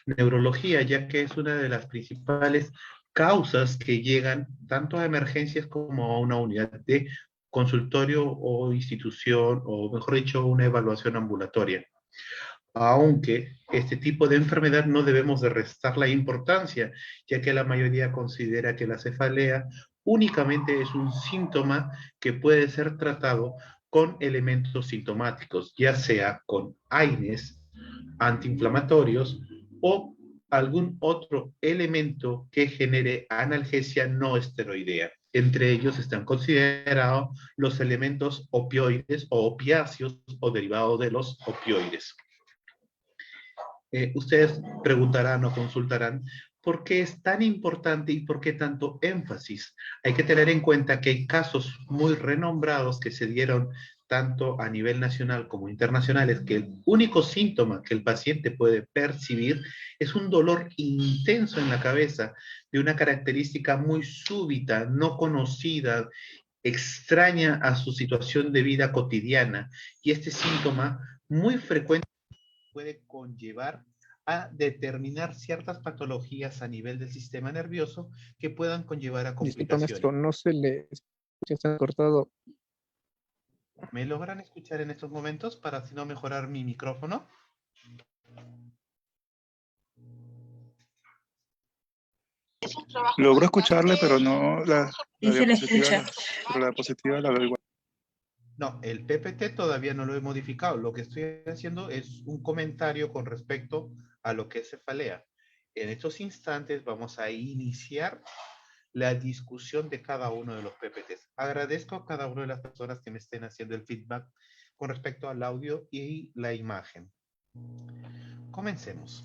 neurología, ya que es una de las principales causas que llegan tanto a emergencias como a una unidad de consultorio o institución, o mejor dicho, una evaluación ambulatoria. Aunque este tipo de enfermedad no debemos de restar la importancia, ya que la mayoría considera que la cefalea únicamente es un síntoma que puede ser tratado con elementos sintomáticos, ya sea con AINES, antiinflamatorios o algún otro elemento que genere analgesia no esteroidea. Entre ellos están considerados los elementos opioides o opiáceos o derivados de los opioides. Ustedes preguntarán o consultarán por qué es tan importante y por qué tanto énfasis. Hay que tener en cuenta que hay casos muy renombrados que se dieron tanto a nivel nacional como internacionales, que el único síntoma que el paciente puede percibir es un dolor intenso en la cabeza, de una característica muy súbita, no conocida, extraña a su situación de vida cotidiana. Y este síntoma muy frecuente puede conllevar a determinar ciertas patologías a nivel del sistema nervioso que puedan conllevar a Disculpa, complicaciones. maestro, no se le escucha, está cortado. ¿Me logran escuchar en estos momentos para así no mejorar mi micrófono? Logro escucharle, pero no Sí, se le diapositiva, escucha. pero la diapositiva la veo igual. No, el PPT todavía no lo he modificado. Lo que estoy haciendo es un comentario con respecto a lo que es cefalea. En estos instantes vamos a iniciar la discusión de cada uno de los PPTs. Agradezco a cada una de las personas que me estén haciendo el feedback con respecto al audio y la imagen. Comencemos.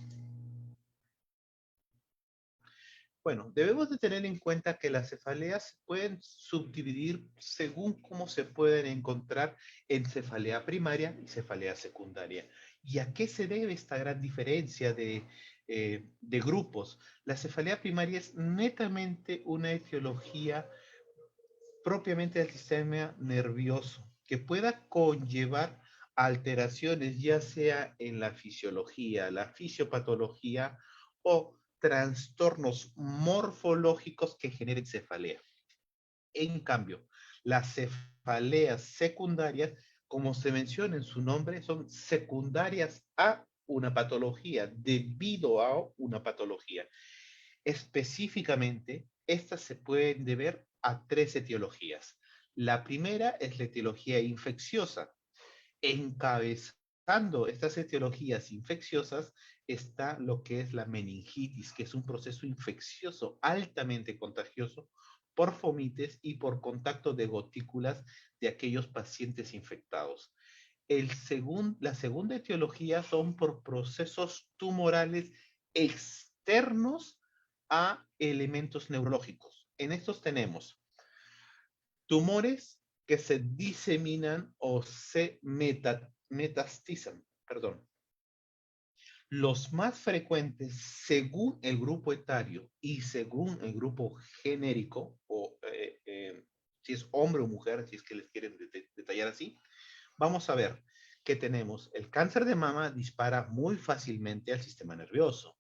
Bueno, debemos de tener en cuenta que las cefaleas pueden subdividir según cómo se pueden encontrar en cefalea primaria y cefalea secundaria. ¿Y a qué se debe esta gran diferencia de grupos? La cefalea primaria es netamente una etiología propiamente del sistema nervioso que pueda conllevar alteraciones ya sea en la fisiología, la fisiopatología o trastornos morfológicos que generen cefalea. En cambio, las cefaleas secundarias, como se menciona en su nombre, son secundarias a una patología, debido a una patología. Específicamente, estas se pueden deber a tres etiologías. La primera es la etiología infecciosa. Encabezando estas etiologías infecciosas está lo que es la meningitis, que es un proceso infeccioso altamente contagioso por fomites y por contacto de gotículas de aquellos pacientes infectados. La segunda etiología son por procesos tumorales externos a elementos neurológicos. En estos tenemos tumores que se diseminan o se metastizan, perdón. Los más frecuentes, según el grupo etario y según el grupo genérico, o si es hombre o mujer, si es que les quieren detallar así, vamos a ver que tenemos el cáncer de mama dispara muy fácilmente al sistema nervioso.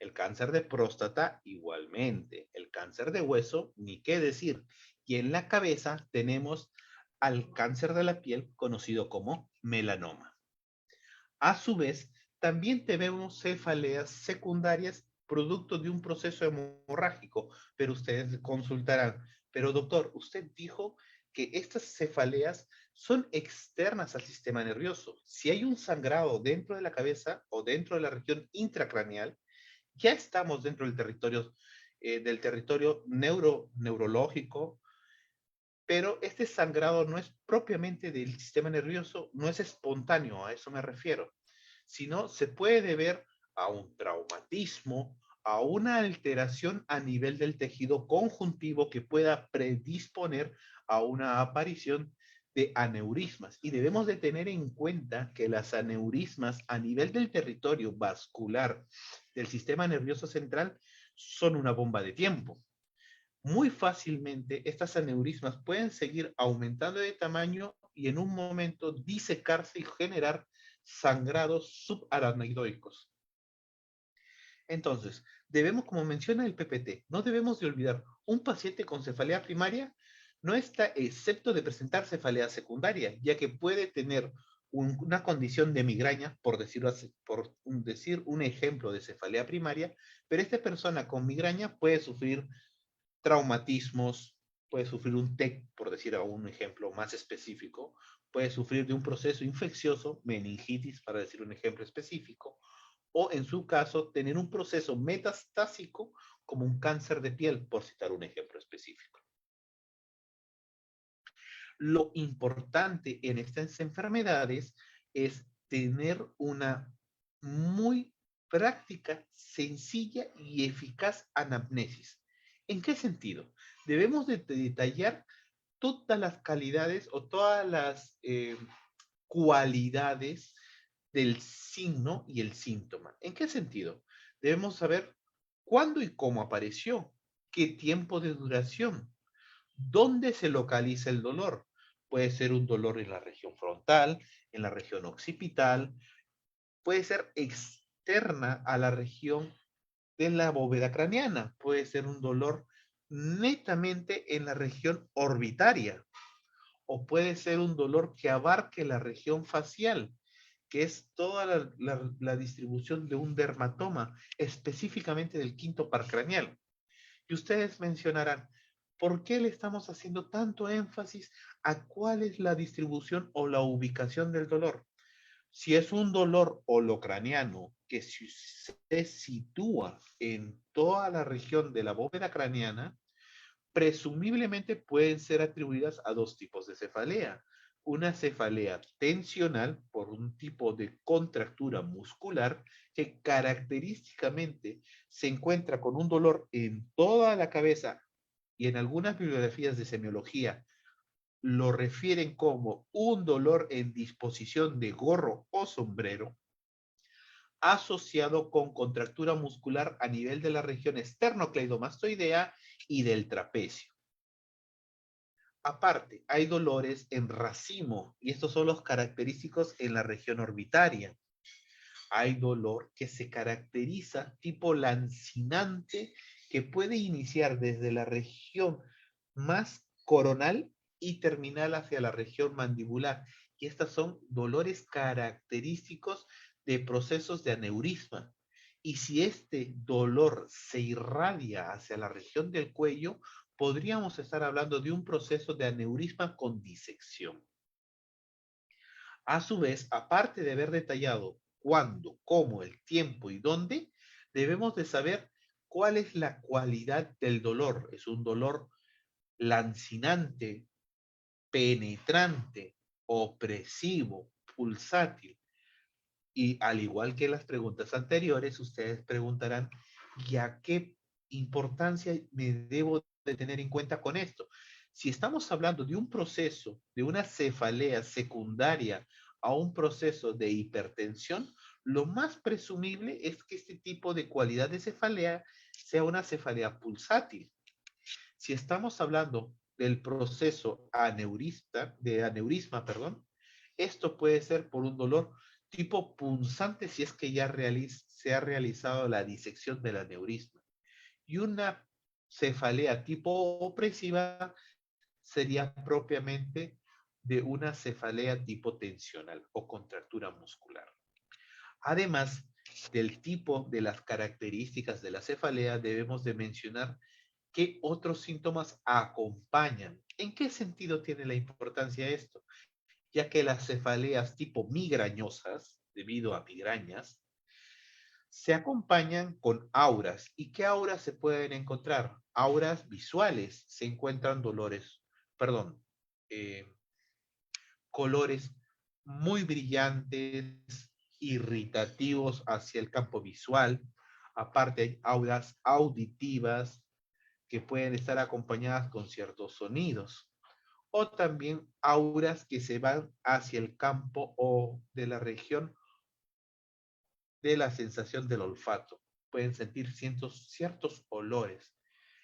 El cáncer de próstata igualmente. El cáncer de hueso, ni qué decir. Y en la cabeza tenemos al cáncer de la piel conocido como melanoma. A su vez, también tenemos cefaleas secundarias producto de un proceso hemorrágico, pero ustedes consultarán, pero doctor, usted dijo que estas cefaleas son externas al sistema nervioso. Si hay un sangrado dentro de la cabeza o dentro de la región intracraneal, ya estamos dentro del territorio neurológico, pero este sangrado no es propiamente del sistema nervioso, no es espontáneo, a eso me refiero, sino se puede deber a un traumatismo, a una alteración a nivel del tejido conjuntivo que pueda predisponer a una aparición de aneurismas. Y debemos de tener en cuenta que las aneurismas a nivel del territorio vascular del sistema nervioso central son una bomba de tiempo. Muy fácilmente estas aneurismas pueden seguir aumentando de tamaño y en un momento disecarse y generar sangrados subaracnoidóicos. Entonces, debemos, como menciona el PPT, no debemos de olvidar, un paciente con cefalea primaria no está excepto de presentar cefalea secundaria, ya que puede tener una condición de migraña, por decir un ejemplo de cefalea primaria, pero esta persona con migraña puede sufrir traumatismos, puede sufrir un TEC, por decir un ejemplo más específico, puede sufrir de un proceso infeccioso, meningitis, para decir un ejemplo específico, o en su caso, tener un proceso metastásico como un cáncer de piel, por citar un ejemplo específico. Lo importante en estas enfermedades es tener una muy práctica, sencilla y eficaz anamnesis. ¿En qué sentido? Debemos de detallar todas las calidades o todas las cualidades del signo y el síntoma. ¿En qué sentido? Debemos saber cuándo y cómo apareció, qué tiempo de duración, dónde se localiza el dolor. Puede ser un dolor en la región frontal, en la región occipital, puede ser externa a la región de la bóveda craneana, puede ser un dolor netamente en la región orbitaria, o puede ser un dolor que abarque la región facial, que es toda la distribución de un dermatoma, específicamente del quinto par craneal. Y ustedes mencionarán, ¿por qué le estamos haciendo tanto énfasis a cuál es la distribución o la ubicación del dolor? Si es un dolor holocraniano que se sitúa en toda la región de la bóveda craneana, presumiblemente pueden ser atribuidas a dos tipos de cefalea. Una cefalea tensional por un tipo de contractura muscular que característicamente se encuentra con un dolor en toda la cabeza y en algunas bibliografías de semiología lo refieren como un dolor en disposición de gorro o sombrero, asociado con contractura muscular a nivel de la región esternocleidomastoidea y del trapecio. Aparte, hay dolores en racimo y estos son los característicos en la región orbitaria. Hay dolor que se caracteriza tipo lancinante que puede iniciar desde la región más coronal y terminal hacia la región mandibular. Y estos son dolores característicos de procesos de aneurisma. Y si este dolor se irradia hacia la región del cuello, podríamos estar hablando de un proceso de aneurisma con disección. A su vez, aparte de haber detallado cuándo, cómo, el tiempo y dónde, debemos de saber cuál es la cualidad del dolor. ¿Es un dolor lancinante, penetrante, opresivo, pulsátil? Y al igual que las preguntas anteriores, ustedes preguntarán, ¿y a qué importancia me debo de tener en cuenta con esto? Si estamos hablando de un proceso, de una cefalea secundaria a un proceso de hipertensión, lo más presumible es que este tipo de cualidad de cefalea sea una cefalea pulsátil. Si estamos hablando del proceso aneurisma, perdón, esto puede ser por un dolor tipo punzante si es que ya se ha realizado la disección del aneurisma. Y una cefalea tipo opresiva sería propiamente de una cefalea tipo tensional o contractura muscular. Además del tipo de las características de la cefalea, debemos de mencionar qué otros síntomas acompañan. ¿En qué sentido tiene la importancia esto? Ya que las cefaleas tipo migrañosas, debido a migrañas, se acompañan con auras. ¿Y qué auras se pueden encontrar? Auras visuales. Se encuentran eh, colores muy brillantes, irritativos hacia el campo visual. Aparte hay auras auditivas que pueden estar acompañadas con ciertos sonidos. O también auras que se van hacia el campo o de la región de la sensación del olfato. Pueden sentir ciertos olores.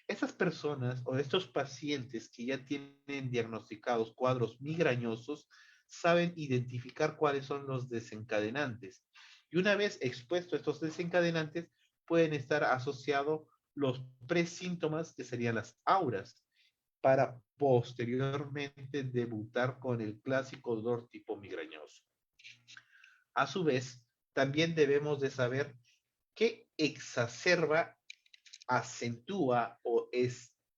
Esas personas o estos pacientes que ya tienen diagnosticados cuadros migrañosos saben identificar cuáles son los desencadenantes. Y una vez expuesto a estos desencadenantes, pueden estar asociados los presíntomas, que serían las auras, para posteriormente debutar con el clásico dolor tipo migrañoso. A su vez, también debemos de saber qué exacerba, acentúa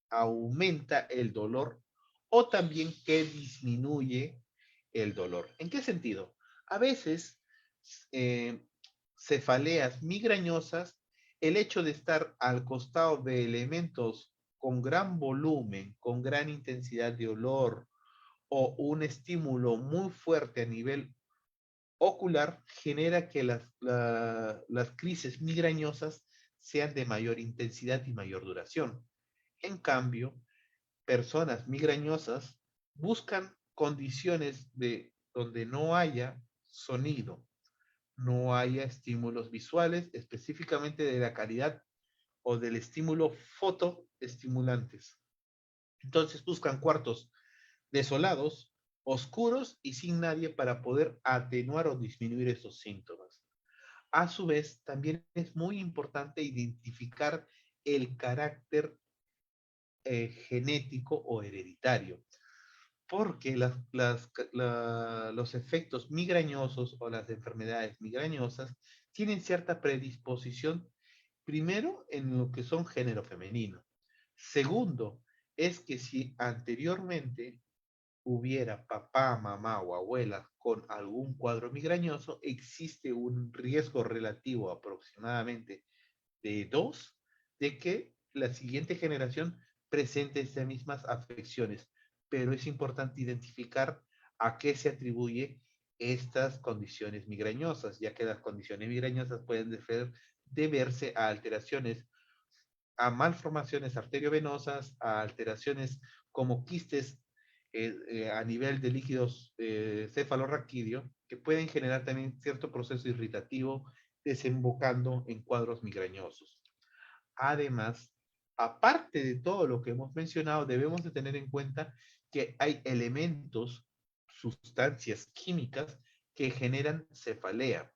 aumenta el dolor, o también qué disminuye el dolor. ¿En qué sentido? A veces, eh, cefaleas migrañosas, el hecho de estar al costado de elementos con gran volumen, con gran intensidad de olor, o un estímulo muy fuerte a nivel ocular, genera que las crisis migrañosas sean de mayor intensidad y mayor duración. En cambio, personas migrañosas buscan condiciones donde no haya sonido, no haya estímulos visuales, específicamente de la calidad o del estímulo fotoestimulantes. Entonces buscan cuartos desolados, oscuros y sin nadie para poder atenuar o disminuir esos síntomas. A su vez, también es muy importante identificar el carácter genético o hereditario, porque los efectos migrañosos o las enfermedades migrañosas tienen cierta predisposición, primero, en lo que son género femenino. Segundo, es que si anteriormente hubiera papá, mamá o abuela con algún cuadro migrañoso, existe un riesgo relativo aproximadamente de 2 de que la siguiente generación presente estas mismas afecciones. Pero es importante identificar a qué se atribuye estas condiciones migrañosas, ya que las condiciones migrañosas pueden deberse a alteraciones, a malformaciones arteriovenosas, a alteraciones como quistes a nivel de líquidos cefalorraquídeo, que pueden generar también cierto proceso irritativo, desembocando en cuadros migrañosos. Además, aparte de todo lo que hemos mencionado, debemos de tener en cuenta que hay elementos, sustancias químicas que generan cefalea.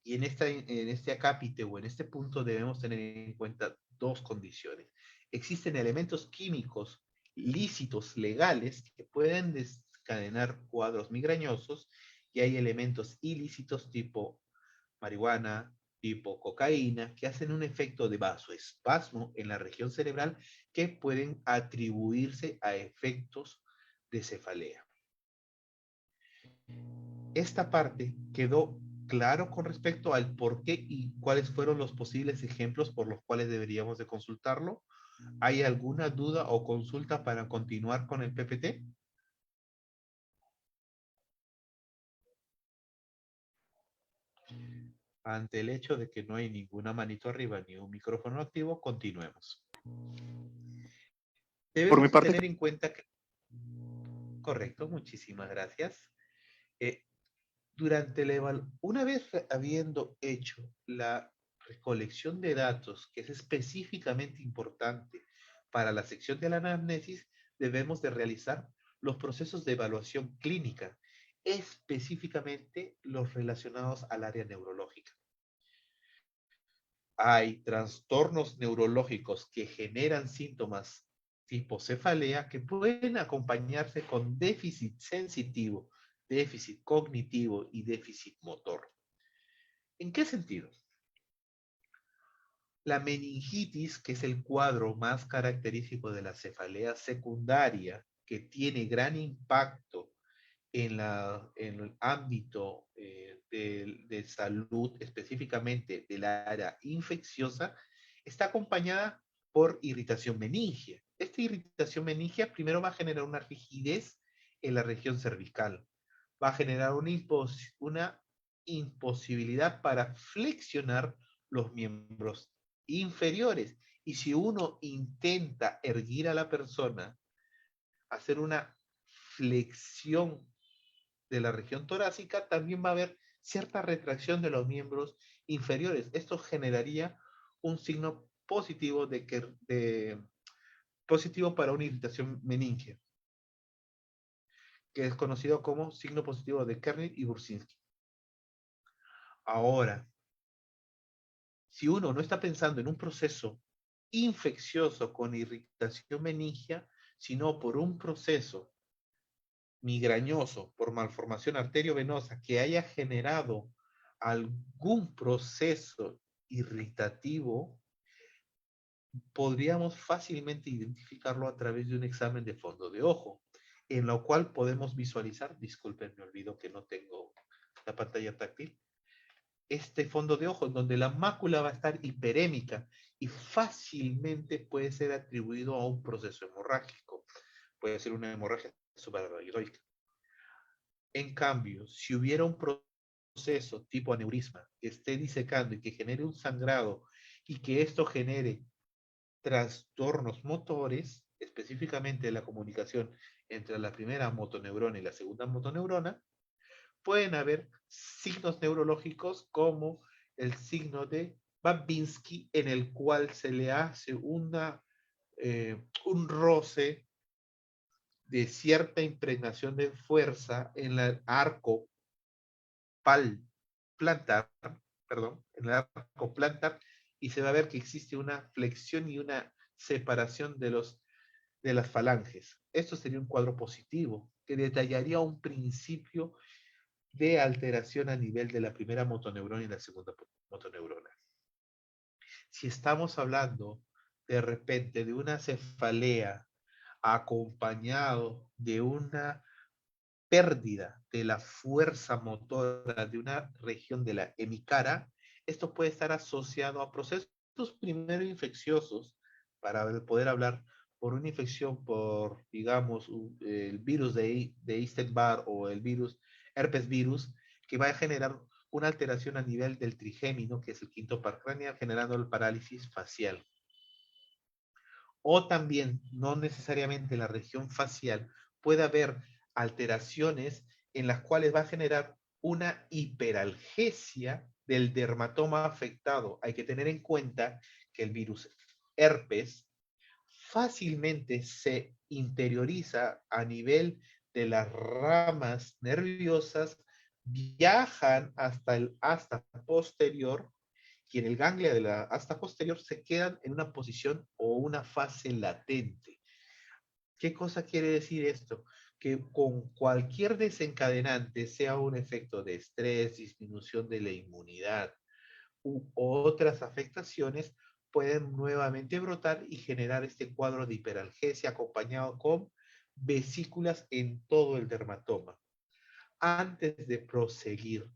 Y en este acápite o en este punto debemos tener en cuenta dos condiciones. Existen elementos químicos lícitos, legales, que pueden desencadenar cuadros migrañosos, y hay elementos ilícitos tipo marihuana, tipo cocaína, que hacen un efecto de vasoespasmo en la región cerebral que pueden atribuirse a efectos de cefalea. Esta parte quedó claro con respecto al por qué y cuáles fueron los posibles ejemplos por los cuales deberíamos de consultarlo. ¿Hay alguna duda o consulta para continuar con el PPT? Ante el hecho de que no hay ninguna manito arriba ni un micrófono activo, continuemos. Por mi Debemos parte, tener en cuenta que... Correcto, muchísimas gracias. Eh, una vez habiendo hecho la recolección de datos, que es específicamente importante para la sección de la anamnesis, debemos de realizar los procesos de evaluación clínica, específicamente los relacionados al área neurológica. Hay trastornos neurológicos que generan síntomas tipo cefalea que pueden acompañarse con déficit sensitivo, déficit cognitivo y déficit motor. ¿En qué sentido? La meningitis, que es el cuadro más característico de la cefalea secundaria, que tiene gran impacto en el ámbito de salud, específicamente del área infecciosa, está acompañada por irritación meningia. Esta irritación meningia primero va a generar una rigidez en la región cervical, va a generar una imposibilidad para flexionar los miembros inferiores. Y si uno intenta erguir a la persona, hacer una flexión de la región torácica, también va a haber cierta retracción de los miembros inferiores. Esto generaría un signo positivo positivo para una irritación meningia, que es conocido como signo positivo de Kerner y Bursinski. Ahora, Si uno no está pensando en un proceso infeccioso con irritación meningia, sino por un proceso migrañoso, por malformación arteriovenosa que haya generado algún proceso irritativo, podríamos fácilmente identificarlo a través de un examen de fondo de ojo, en lo cual podemos visualizar, disculpen, me olvido que no tengo la pantalla táctil, este fondo de ojo en donde la mácula va a estar hiperémica y fácilmente puede ser atribuido a un proceso hemorrágico. Puede ser una hemorragia subarachnoidea. En cambio, si hubiera un proceso tipo aneurisma que esté disecando y que genere un sangrado y que esto genere trastornos motores, específicamente la comunicación entre la primera motoneurona y la segunda motoneurona, pueden haber signos neurológicos como el signo de Babinski, en el cual se le hace un roce de cierta impregnación de fuerza en el arco plantar, perdón, en el arco plantar, y se va a ver que existe una flexión y una separación de las falanges. Esto sería un cuadro positivo que detallaría un principio de alteración a nivel de la primera motoneurona y la segunda motoneurona. Si estamos hablando de repente de una cefalea acompañado de una pérdida de la fuerza motora de una región de la hemicara, esto puede estar asociado a procesos primero infecciosos, para poder hablar por una infección por, digamos, el virus de Epstein-Barr o el virus herpes virus, que va a generar una alteración a nivel del trigémino, que es el quinto par craneal, generando el parálisis facial. O también, no necesariamente en la región facial, puede haber alteraciones en las cuales va a generar una hiperalgesia del dermatoma afectado. Hay que tener en cuenta que el virus herpes fácilmente se interioriza a nivel de las ramas nerviosas, viajan hasta el asta posterior, y en el ganglia de la asta posterior se quedan en una posición o una fase latente. ¿Qué cosa quiere decir esto? Que con cualquier desencadenante, sea un efecto de estrés, disminución de la inmunidad u otras afectaciones, pueden nuevamente brotar y generar este cuadro de hiperalgesia acompañado con vesículas en todo el dermatoma. Antes de proseguir,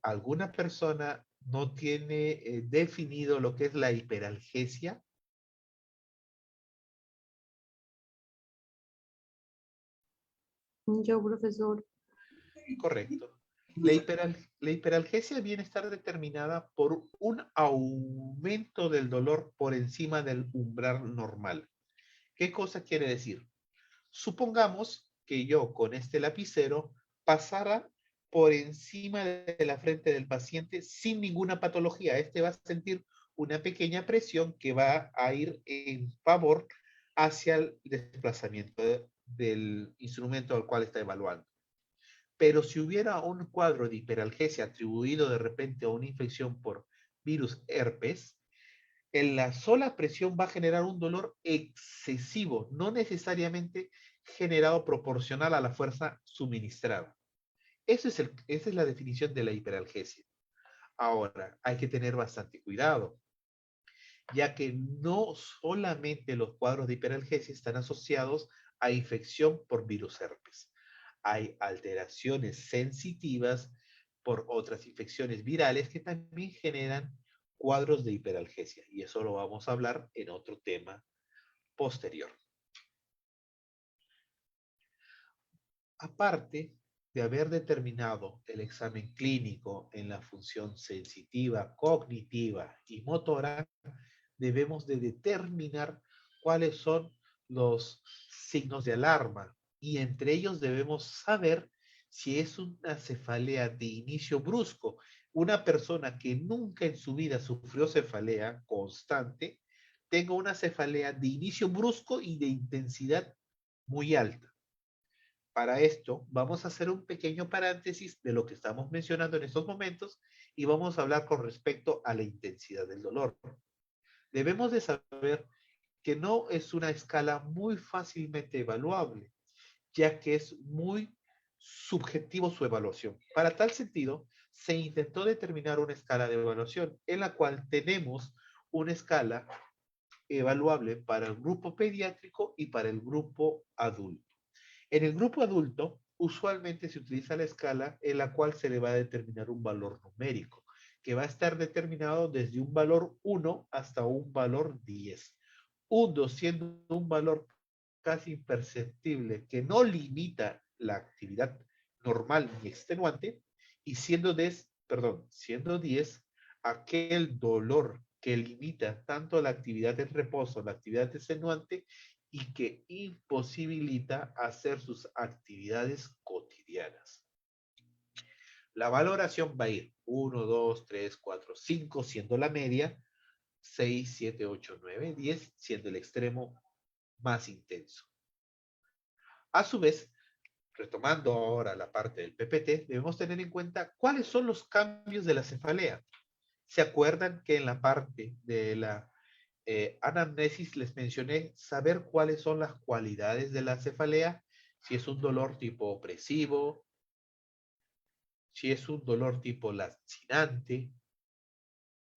¿alguna persona no tiene definido lo que es la hiperalgesia? Yo, profesor. Correcto. La hiperalgesia viene a estar determinada por un aumento del dolor por encima del umbral normal. ¿Qué cosa quiere decir? Supongamos que yo con este lapicero pasara por encima de la frente del paciente sin ninguna patología. Este va a sentir una pequeña presión que va a ir en favor hacia el desplazamiento del instrumento al cual está evaluando. Pero si hubiera un cuadro de hiperalgesia atribuido de repente a una infección por virus herpes, en la sola presión va a generar un dolor excesivo, no necesariamente generado proporcional a la fuerza suministrada. Esa es la definición de la hiperalgesia. Ahora, hay que tener bastante cuidado, ya que no solamente los cuadros de hiperalgesia están asociados a infección por virus herpes. Hay alteraciones sensitivas por otras infecciones virales que también generan cuadros de hiperalgesia, y eso lo vamos a hablar en otro tema posterior. Aparte de haber determinado el examen clínico en la función sensitiva, cognitiva y motora, debemos de determinar cuáles son los signos de alarma, y entre ellos debemos saber si es una cefalea de inicio brusco. Una persona que nunca en su vida sufrió cefalea constante, tenga una cefalea de inicio brusco y de intensidad muy alta. Para esto, vamos a hacer un pequeño paréntesis de lo que estamos mencionando en estos momentos y vamos a hablar con respecto a la intensidad del dolor. Debemos de saber que no es una escala muy fácilmente evaluable, ya que es muy subjetivo su evaluación. Para tal sentido, se intentó determinar una escala de evaluación en la cual tenemos una escala evaluable para el grupo pediátrico y para el grupo adulto. En el grupo adulto, usualmente se utiliza la escala en la cual se le va a determinar un valor numérico, que va a estar determinado desde un valor 1 hasta un valor 10. 1 siendo un valor casi imperceptible que no limita la actividad normal ni extenuante, y siendo 10 aquel dolor que limita tanto la actividad en reposo, la actividad extenuante, y que imposibilita hacer sus actividades cotidianas. La valoración va a ir 1, 2, 3, 4, 5 siendo la media, 6, 7, 8, 9, 10 siendo el extremo más intenso. A su vez, retomando ahora la parte del PPT, debemos tener en cuenta cuáles son los cambios de la cefalea. ¿Se acuerdan que en la parte de la anamnesis les mencioné saber cuáles son las cualidades de la cefalea? Si es un dolor tipo opresivo, si es un dolor tipo lancinante,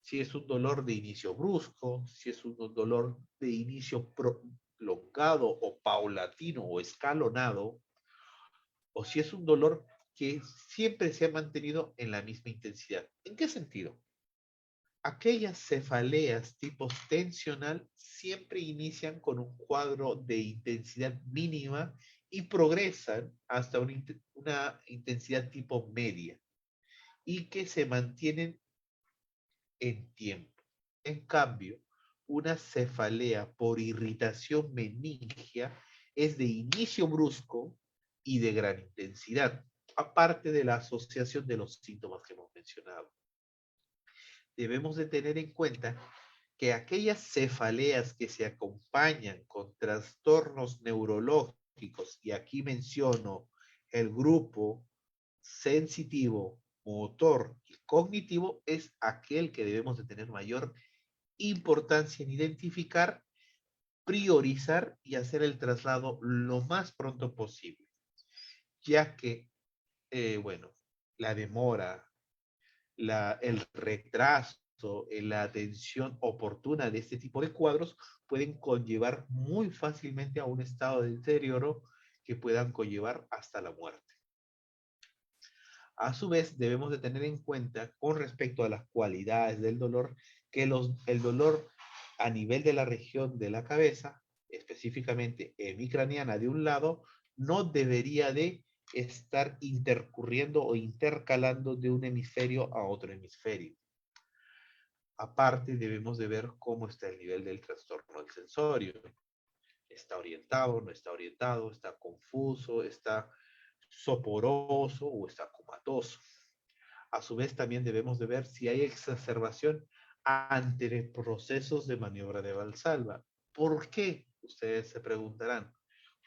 si es un dolor de inicio brusco, si es un dolor de inicio prolongado o paulatino o escalonado, o si es un dolor que siempre se ha mantenido en la misma intensidad. ¿En qué sentido? Aquellas cefaleas tipo tensional siempre inician con un cuadro de intensidad mínima y progresan hasta una intensidad tipo media y que se mantienen en tiempo. En cambio, una cefalea por irritación meningia es de inicio brusco y de gran intensidad, aparte de la asociación de los síntomas que hemos mencionado. Debemos de tener en cuenta que aquellas cefaleas que se acompañan con trastornos neurológicos, y aquí menciono el grupo sensitivo, motor y cognitivo, es aquel que debemos de tener mayor importancia en identificar, priorizar y hacer el traslado lo más pronto posible, ya que, bueno, la demora, el retraso en la atención oportuna de este tipo de cuadros pueden conllevar muy fácilmente a un estado de deterioro que puedan conllevar hasta la muerte. A su vez, debemos de tener en cuenta con respecto a las cualidades del dolor, que el dolor a nivel de la región de la cabeza, específicamente hemicraniana de un lado, no debería de estar intercurriendo o intercalando de un hemisferio a otro hemisferio. Aparte, debemos de ver cómo está el nivel del trastorno del sensorio. ¿Está orientado, no está orientado, está confuso, está soporoso o está comatoso? A su vez, también debemos de ver si hay exacerbación ante procesos de maniobra de Valsalva. ¿Por qué? Ustedes se preguntarán.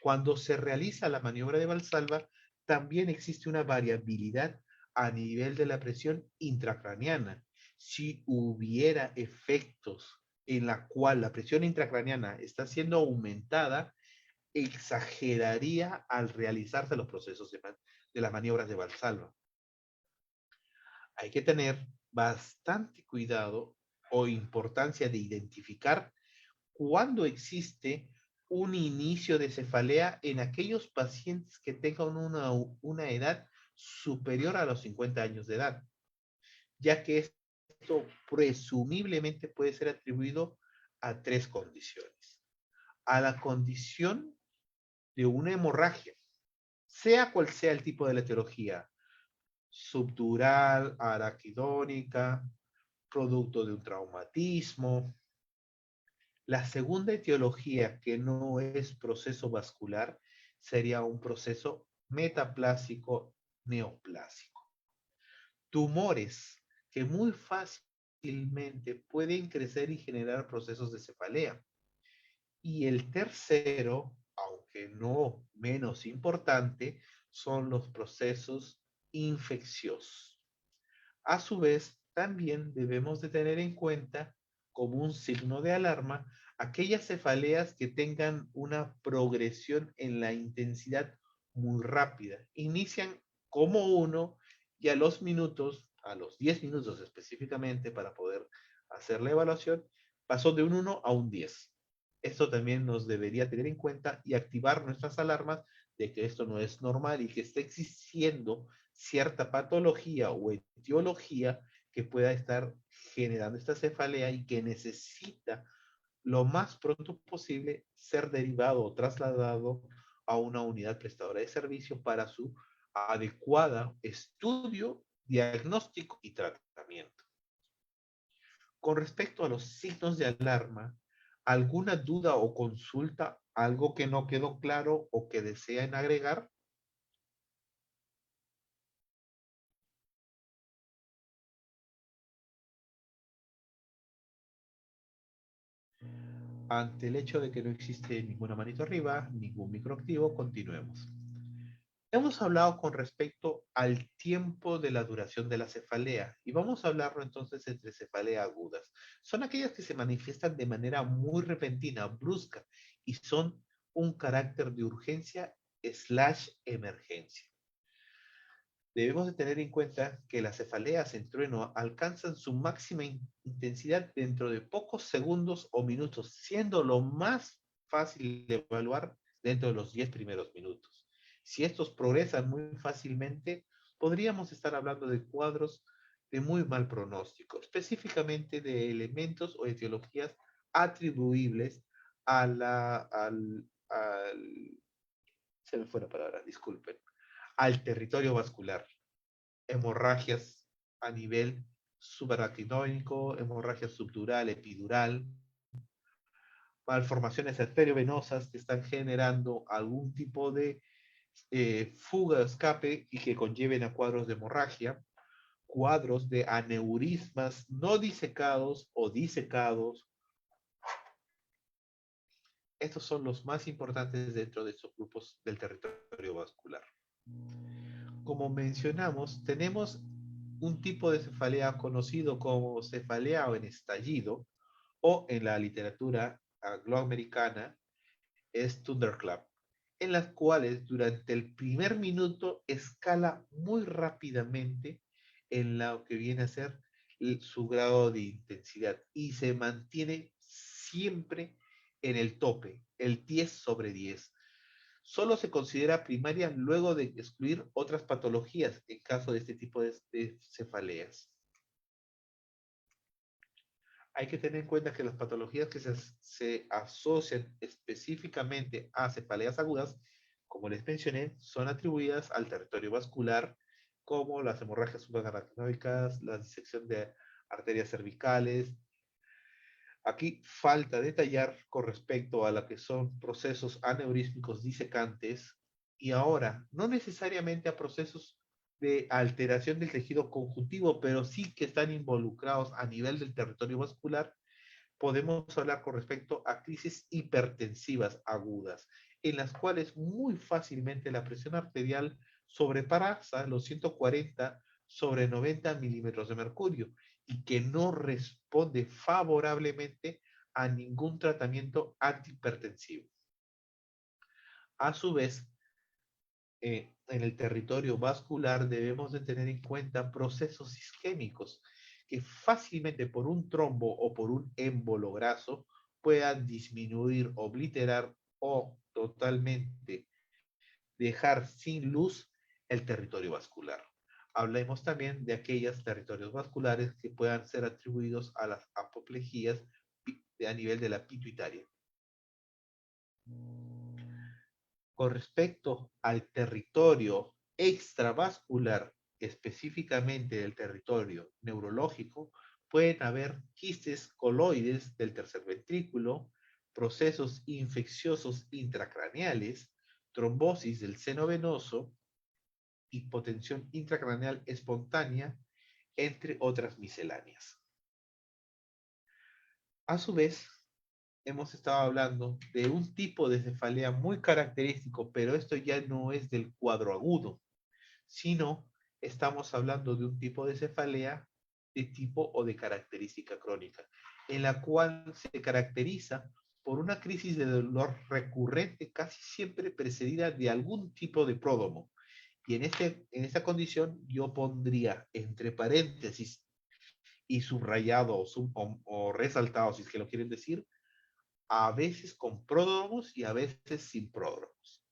Cuando se realiza la maniobra de Valsalva, también existe una variabilidad a nivel de la presión intracraneana. Si hubiera efectos en la cual la presión intracraneana está siendo aumentada, exageraría al realizarse los procesos de las maniobras de Valsalva. Hay que tener bastante cuidado o importancia de identificar cuándo existe un inicio de cefalea en aquellos pacientes que tengan una edad superior a los 50 años de edad, ya que esto presumiblemente puede ser atribuido a tres condiciones. A la condición de una hemorragia, sea cual sea el tipo de la etiología, subdural, araquidónica, producto de un traumatismo. La segunda etiología, que no es proceso vascular, sería un proceso metaplásico neoplásico. Tumores que muy fácilmente pueden crecer y generar procesos de cefalea. Y el tercero, aunque no menos importante, son los procesos infecciosos. A su vez, También debemos de tener en cuenta como un signo de alarma aquellas cefaleas que tengan una progresión en la intensidad muy rápida. Inician como uno y a los minutos, a los 10 minutos específicamente para poder hacer la evaluación, pasó de un 1 a un 10. Esto también nos debería tener en cuenta y activar nuestras alarmas de que esto no es normal y que está existiendo cierta patología o etiología que pueda estar generando esta cefalea y que necesita lo más pronto posible ser derivado o trasladado a una unidad prestadora de servicio para su adecuada estudio, diagnóstico y tratamiento. Con respecto a los signos de alarma, ¿alguna duda o consulta, algo que no quedó claro o que deseen agregar? Ante el hecho de que no existe ninguna manito arriba, ningún microactivo, continuemos. Hemos hablado con respecto al tiempo de la duración de la cefalea y vamos a hablarlo entonces entre cefalea agudas. Son aquellas que se manifiestan de manera muy repentina, brusca y son un carácter de urgencia slash emergencia. Debemos de tener en cuenta que las cefaleas en trueno alcanzan su máxima intensidad dentro de pocos segundos o minutos, siendo lo más fácil de evaluar dentro de los 10 primeros minutos. Si estos progresan muy fácilmente, podríamos estar hablando de cuadros de muy mal pronóstico, específicamente de elementos o etiologías atribuibles a se me fue la palabra, disculpen, al territorio vascular, hemorragias a nivel subaracnoico, hemorragia subdural, epidural, malformaciones arteriovenosas que están generando algún tipo de fuga de escape y que conlleven a cuadros de hemorragia, cuadros de aneurismas no disecados o disecados. Estos son los más importantes dentro de estos grupos del territorio vascular. Como mencionamos, tenemos un tipo de cefalea conocido como cefalea o en estallido, o en la literatura angloamericana es thunderclap, en las cuales durante el primer minuto escala muy rápidamente en lo que viene a ser su grado de intensidad y se mantiene siempre en el tope, el 10/10. Solo se considera primaria luego de excluir otras patologías en caso de este tipo de cefaleas. Hay que tener en cuenta que las patologías que se asocian específicamente a cefaleas agudas, como les mencioné, son atribuidas al territorio vascular, como las hemorragias subaracnoicas, la disección de arterias cervicales. Aquí falta detallar con respecto a lo que son procesos aneurísmicos disecantes y ahora, no necesariamente a procesos de alteración del tejido conjuntivo, pero sí que están involucrados a nivel del territorio vascular. Podemos hablar con respecto a crisis hipertensivas agudas, en las cuales muy fácilmente la presión arterial sobrepasa los 140/90 milímetros de mercurio y que no responde favorablemente a ningún tratamiento antihipertensivo. A su vez, en el territorio vascular debemos de tener en cuenta procesos isquémicos que fácilmente por un trombo o por un émbolo graso puedan disminuir, obliterar o totalmente dejar sin luz el territorio vascular. Hablemos también de aquellos territorios vasculares que puedan ser atribuidos a las apoplejías a nivel de la pituitaria. Con respecto al territorio extravascular, específicamente del territorio neurológico, pueden haber quistes coloides del tercer ventrículo, procesos infecciosos intracraneales, trombosis del seno venoso, hipotensión intracraneal espontánea, entre otras misceláneas. A su vez, hemos estado hablando de un tipo de cefalea muy característico, pero esto ya no es del cuadro agudo, sino estamos hablando de un tipo de cefalea de tipo o de característica crónica, en la cual se caracteriza por una crisis de dolor recurrente, casi siempre precedida de algún tipo de pródromo. Y en esta condición yo pondría entre paréntesis y subrayado o resaltado, si es que lo quieren decir, a veces con pródromos y a veces sin pródromos.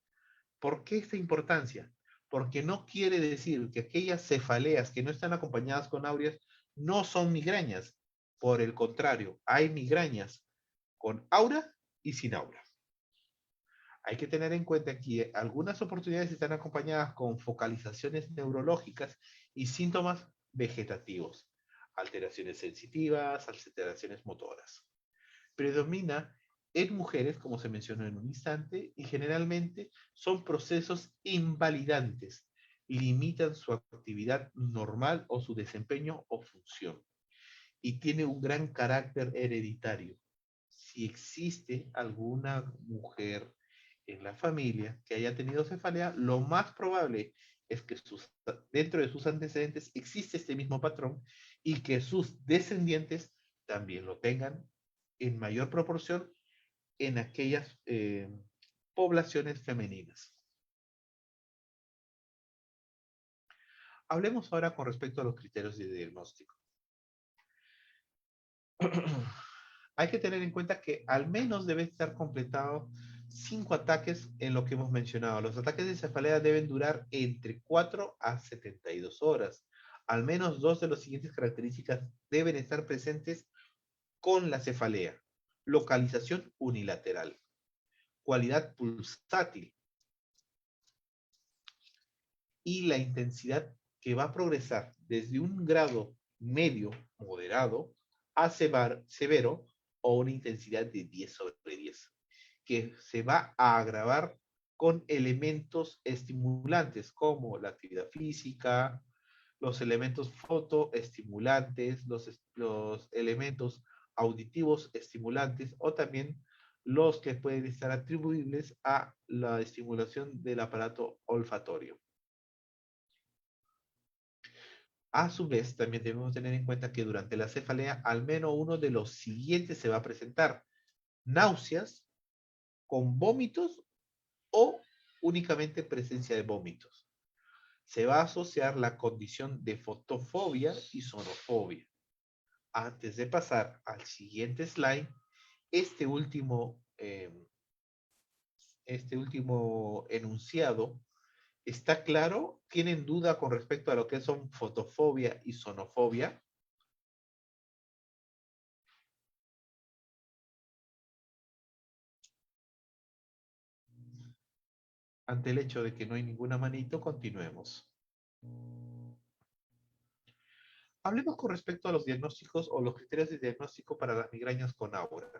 ¿Por qué esta importancia? Porque no quiere decir que aquellas cefaleas que no están acompañadas con áureas no son migrañas. Por el contrario, hay migrañas con aura y sin aura. Hay que tener en cuenta que algunas oportunidades están acompañadas con focalizaciones neurológicas y síntomas vegetativos, alteraciones sensitivas, alteraciones motoras. Predomina en mujeres, como se mencionó en un instante, y generalmente son procesos invalidantes, limitan su actividad normal o su desempeño o función, y tiene un gran carácter hereditario. Si existe alguna mujer en la familia que haya tenido cefalea, lo más probable es que dentro de sus antecedentes existe este mismo patrón y que sus descendientes también lo tengan en mayor proporción en aquellas poblaciones femeninas. Hablemos ahora con respecto a los criterios de diagnóstico. Hay que tener en cuenta que al menos debe estar completado 5 ataques en lo que hemos mencionado. Los ataques de cefalea deben durar entre 4 a 72 horas. Al menos 2 de las siguientes características deben estar presentes con la cefalea. Localización unilateral, cualidad pulsátil y la intensidad que va a progresar desde un grado medio, moderado, a severo o una intensidad de 10 sobre 10, que se va a agravar con elementos estimulantes como la actividad física, los elementos fotoestimulantes, los elementos auditivos estimulantes o también los que pueden estar atribuibles a la estimulación del aparato olfatorio. A su vez, también debemos tener en cuenta que durante la cefalea al menos uno de los siguientes se va a presentar: náuseas con vómitos o únicamente presencia de vómitos. Se va a asociar la condición de fotofobia y sonofobia. Antes de pasar al siguiente slide, este último, enunciado, ¿está claro? ¿Tienen duda con respecto a lo que son fotofobia y sonofobia? Ante el hecho de que no hay ninguna manito, continuemos. Hablemos con respecto a los diagnósticos o los criterios de diagnóstico para las migrañas con aura.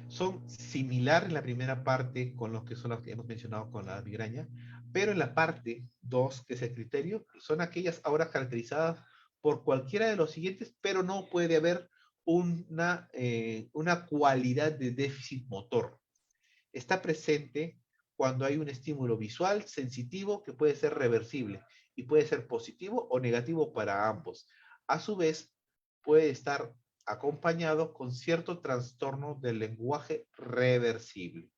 Son similares en la primera parte con los que son las que hemos mencionado con la migraña, pero en la parte 2, que es el criterio, son aquellas auras caracterizadas por cualquiera de los siguientes, pero no puede haber una cualidad de déficit motor. Está presente cuando hay un estímulo visual sensitivo que puede ser reversible y puede ser positivo o negativo para ambos. A su vez, puede estar acompañado con cierto trastorno del lenguaje reversible.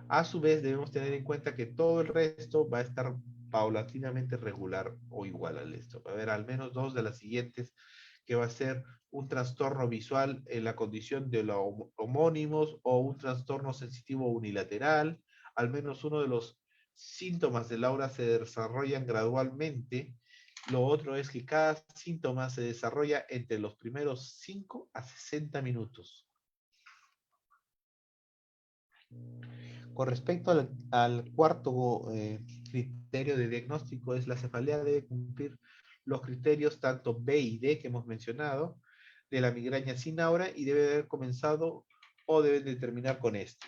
A su vez, debemos tener en cuenta que todo el resto va a estar paulatinamente regular o igual al esto. Va a haber al menos 2 de las siguientes, que va a ser un trastorno visual en la condición de los homónimos o un trastorno sensitivo unilateral. Al menos uno de los síntomas del aura se desarrollan gradualmente. Lo otro es que cada síntoma se desarrolla entre los primeros 5 a 60 minutos. Con respecto al cuarto criterio de diagnóstico, es la cefalea debe cumplir los criterios tanto B y D que hemos mencionado, de la migraña sin aura, y debe haber comenzado o debe de terminar con esto.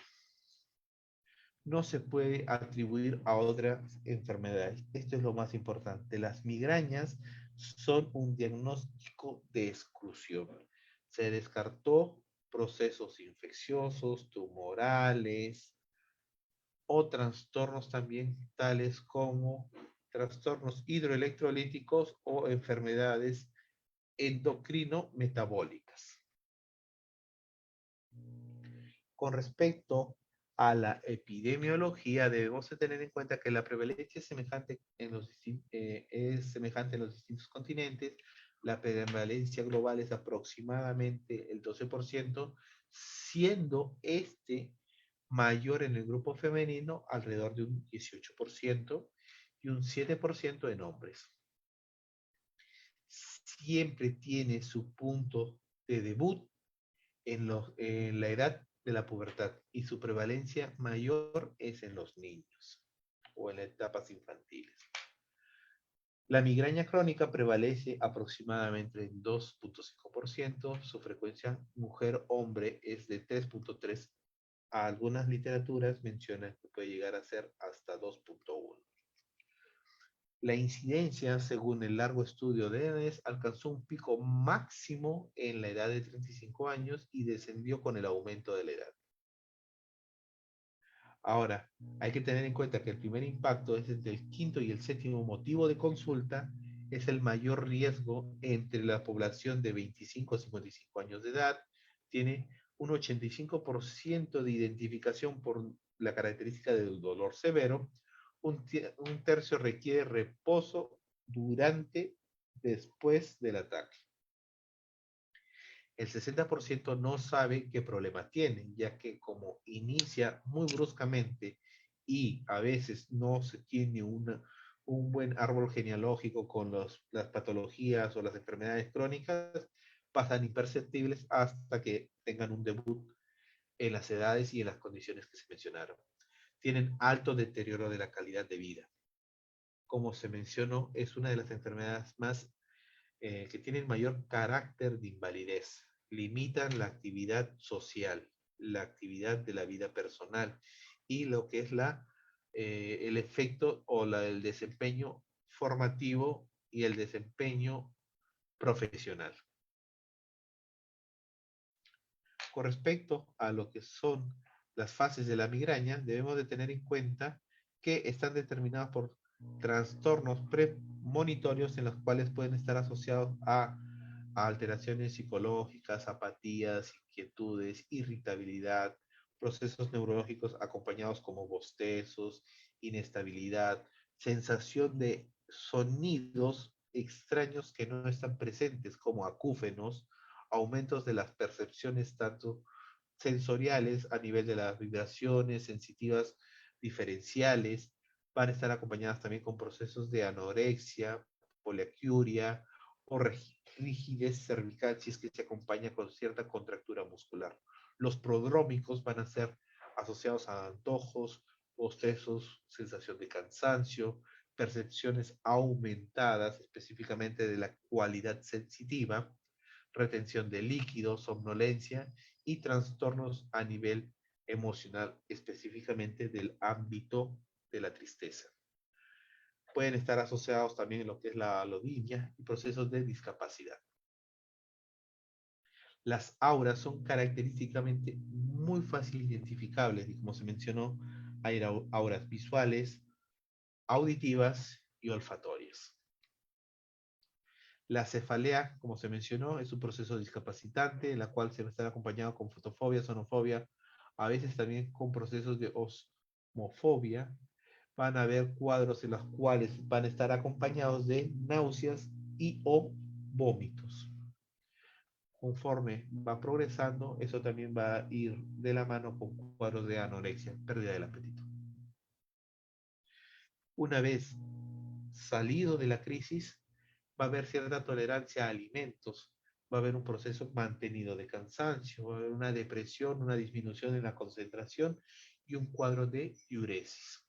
No se puede atribuir a otras enfermedades. Esto es lo más importante. Las migrañas son un diagnóstico de exclusión. Se descartó procesos infecciosos, tumorales, o trastornos también tales como trastornos hidroelectrolíticos o enfermedades endocrino-metabólicas. Con respecto a la epidemiología, debemos de tener en cuenta que la prevalencia es semejante en los distintos continentes. La prevalencia global es aproximadamente el 12%, siendo este mayor en el grupo femenino, alrededor de un 18%, y un 7% en hombres. Siempre tiene su punto de debut en la edad de la pubertad, y su prevalencia mayor es en los niños o en las etapas infantiles. La migraña crónica prevalece aproximadamente en 2.5%, su frecuencia mujer-hombre es de 3.3. A algunas literaturas mencionan que puede llegar a ser hasta 2.1. La incidencia, según el largo estudio de EDES, alcanzó un pico máximo en la edad de 35 años y descendió con el aumento de la edad. Ahora, hay que tener en cuenta que el primer impacto es entre el quinto y el séptimo motivo de consulta, es el mayor riesgo entre la población de 25 a 55 años de edad, tiene un 85% de identificación por la característica del dolor severo, un tercio requiere reposo durante, después del ataque. El 60% no sabe qué problema tiene, ya que como inicia muy bruscamente y a veces no se tiene un buen árbol genealógico con las patologías o las enfermedades crónicas, pasan imperceptibles hasta que tengan un debut en las edades y en las condiciones que se mencionaron. Tienen alto deterioro de la calidad de vida. Como se mencionó, es una de las enfermedades más que tienen mayor carácter de invalidez. Limitan la actividad social, la actividad de la vida personal y lo que es el efecto o el desempeño formativo y el desempeño profesional. Con respecto a lo que son las fases de la migraña, debemos de tener en cuenta que están determinadas por trastornos premonitorios en los cuales pueden estar asociados a alteraciones psicológicas, apatías, inquietudes, irritabilidad, procesos neurológicos acompañados como bostezos, inestabilidad, sensación de sonidos extraños que no están presentes como acúfenos, aumentos de las percepciones tanto sensoriales a nivel de las vibraciones sensitivas diferenciales, van a estar acompañadas también con procesos de anorexia, poliacuria o rigidez cervical si es que se acompaña con cierta contractura muscular. Los prodrómicos van a ser asociados a antojos, bostezos, sensación de cansancio, percepciones aumentadas específicamente de la cualidad sensitiva, retención de líquidos, somnolencia y trastornos a nivel emocional, específicamente del ámbito de la tristeza. Pueden estar asociados también en lo que es la alodinia y procesos de discapacidad. Las auras son característicamente muy fácil identificables y, como se mencionó, hay auras visuales, auditivas y olfatorias. La cefalea, como se mencionó, es un proceso discapacitante, en la cual se va a estar acompañado con fotofobia, sonofobia, a veces también con procesos de osmofobia. Van a haber cuadros en los cuales van a estar acompañados de náuseas y o vómitos. Conforme va progresando, eso también va a ir de la mano con cuadros de anorexia, pérdida del apetito. Una vez salido de la crisis, va a haber cierta tolerancia a alimentos, va a haber un proceso mantenido de cansancio, va a haber una depresión, una disminución en la concentración y un cuadro de diuresis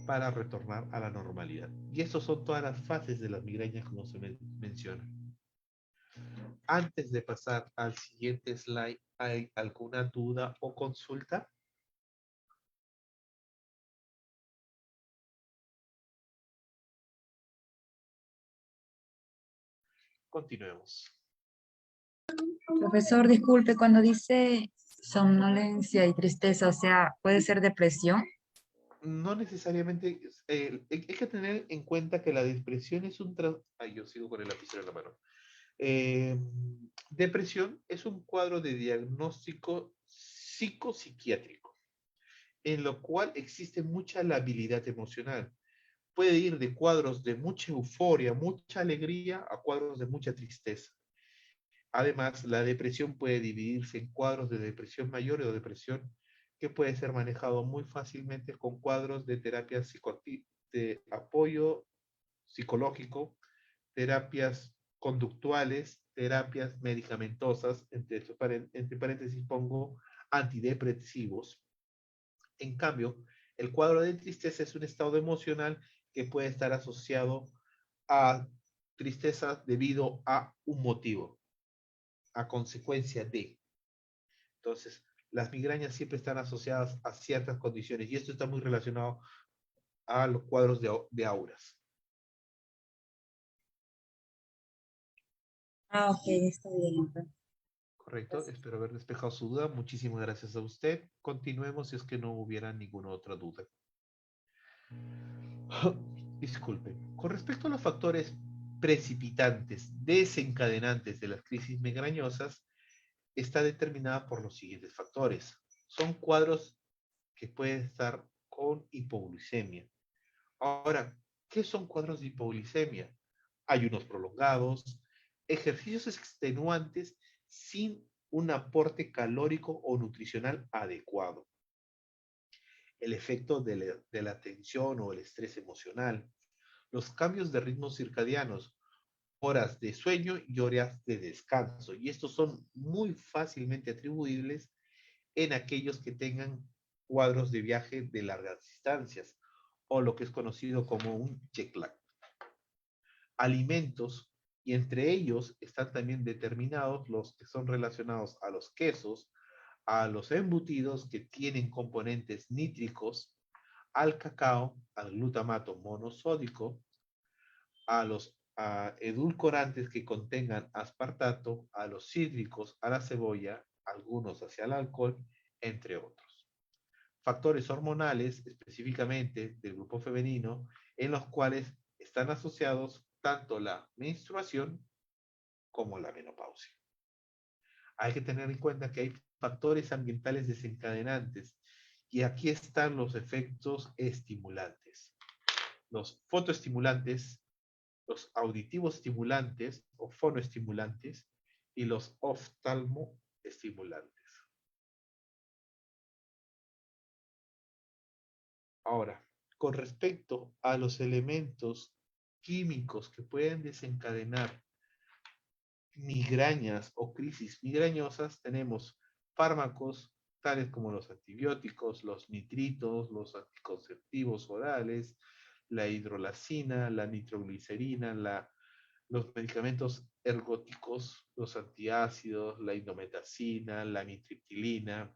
para retornar a la normalidad. Y estas son todas las fases de las migrañas como se menciona. Antes de pasar al siguiente slide, ¿hay alguna duda o consulta? Continuemos. Profesor, disculpe, cuando dice somnolencia y tristeza, o sea, ¿puede ser depresión? No necesariamente, hay que tener en cuenta que la depresión es un... Ay, yo sigo con el lapicero en la mano. Eh, Depresión es un cuadro de diagnóstico psicopsiquiátrico, en lo cual existe mucha labilidad emocional. Puede ir de cuadros de mucha euforia, mucha alegría, a cuadros de mucha tristeza. Además, la depresión puede dividirse en cuadros de depresión mayor o depresión que puede ser manejado muy fácilmente con cuadros de terapia de apoyo psicológico, terapias conductuales, terapias medicamentosas, entre paréntesis pongo antidepresivos. En cambio, el cuadro de tristeza es un estado emocional que puede estar asociado a tristeza debido a un motivo, a consecuencia de. Entonces, las migrañas siempre están asociadas a ciertas condiciones y esto está muy relacionado a los cuadros de auras. Ah, ok, está bien, entonces. Correcto, espero haber despejado su duda. Muchísimas gracias a usted. Continuemos si es que no hubiera ninguna otra duda. Disculpen. Con respecto a los factores precipitantes, desencadenantes de las crisis migrañosas, está determinada por los siguientes factores. Son cuadros que pueden estar con hipoglucemia. Ahora, ¿qué son cuadros de hipoglucemia? Ayunos prolongados, ejercicios extenuantes sin un aporte calórico o nutricional adecuado, el efecto de la tensión o el estrés emocional, los cambios de ritmos circadianos, horas de sueño y horas de descanso. Y estos son muy fácilmente atribuibles en aquellos que tengan cuadros de viaje de largas distancias o lo que es conocido como un jet lag. Alimentos, y entre ellos están también determinados los que son relacionados a los quesos, a los embutidos que tienen componentes nítricos, al cacao, al glutamato monosódico, a los edulcorantes que contengan aspartato, a los cítricos, a la cebolla, algunos hacia el alcohol, entre otros. Factores hormonales, específicamente del grupo femenino, en los cuales están asociados tanto la menstruación como la menopausia. Hay que tener en cuenta que hay factores ambientales desencadenantes y aquí están los efectos estimulantes. Los fotoestimulantes, los auditivos estimulantes o fonoestimulantes y los oftalmoestimulantes. Ahora, con respecto a los elementos químicos que pueden desencadenar migrañas o crisis migrañosas, tenemos fármacos tales como los antibióticos, los nitritos, los anticonceptivos orales, la hidrolacina, la nitroglicerina, los medicamentos ergóticos, los antiácidos, la indometacina, la mitriptilina.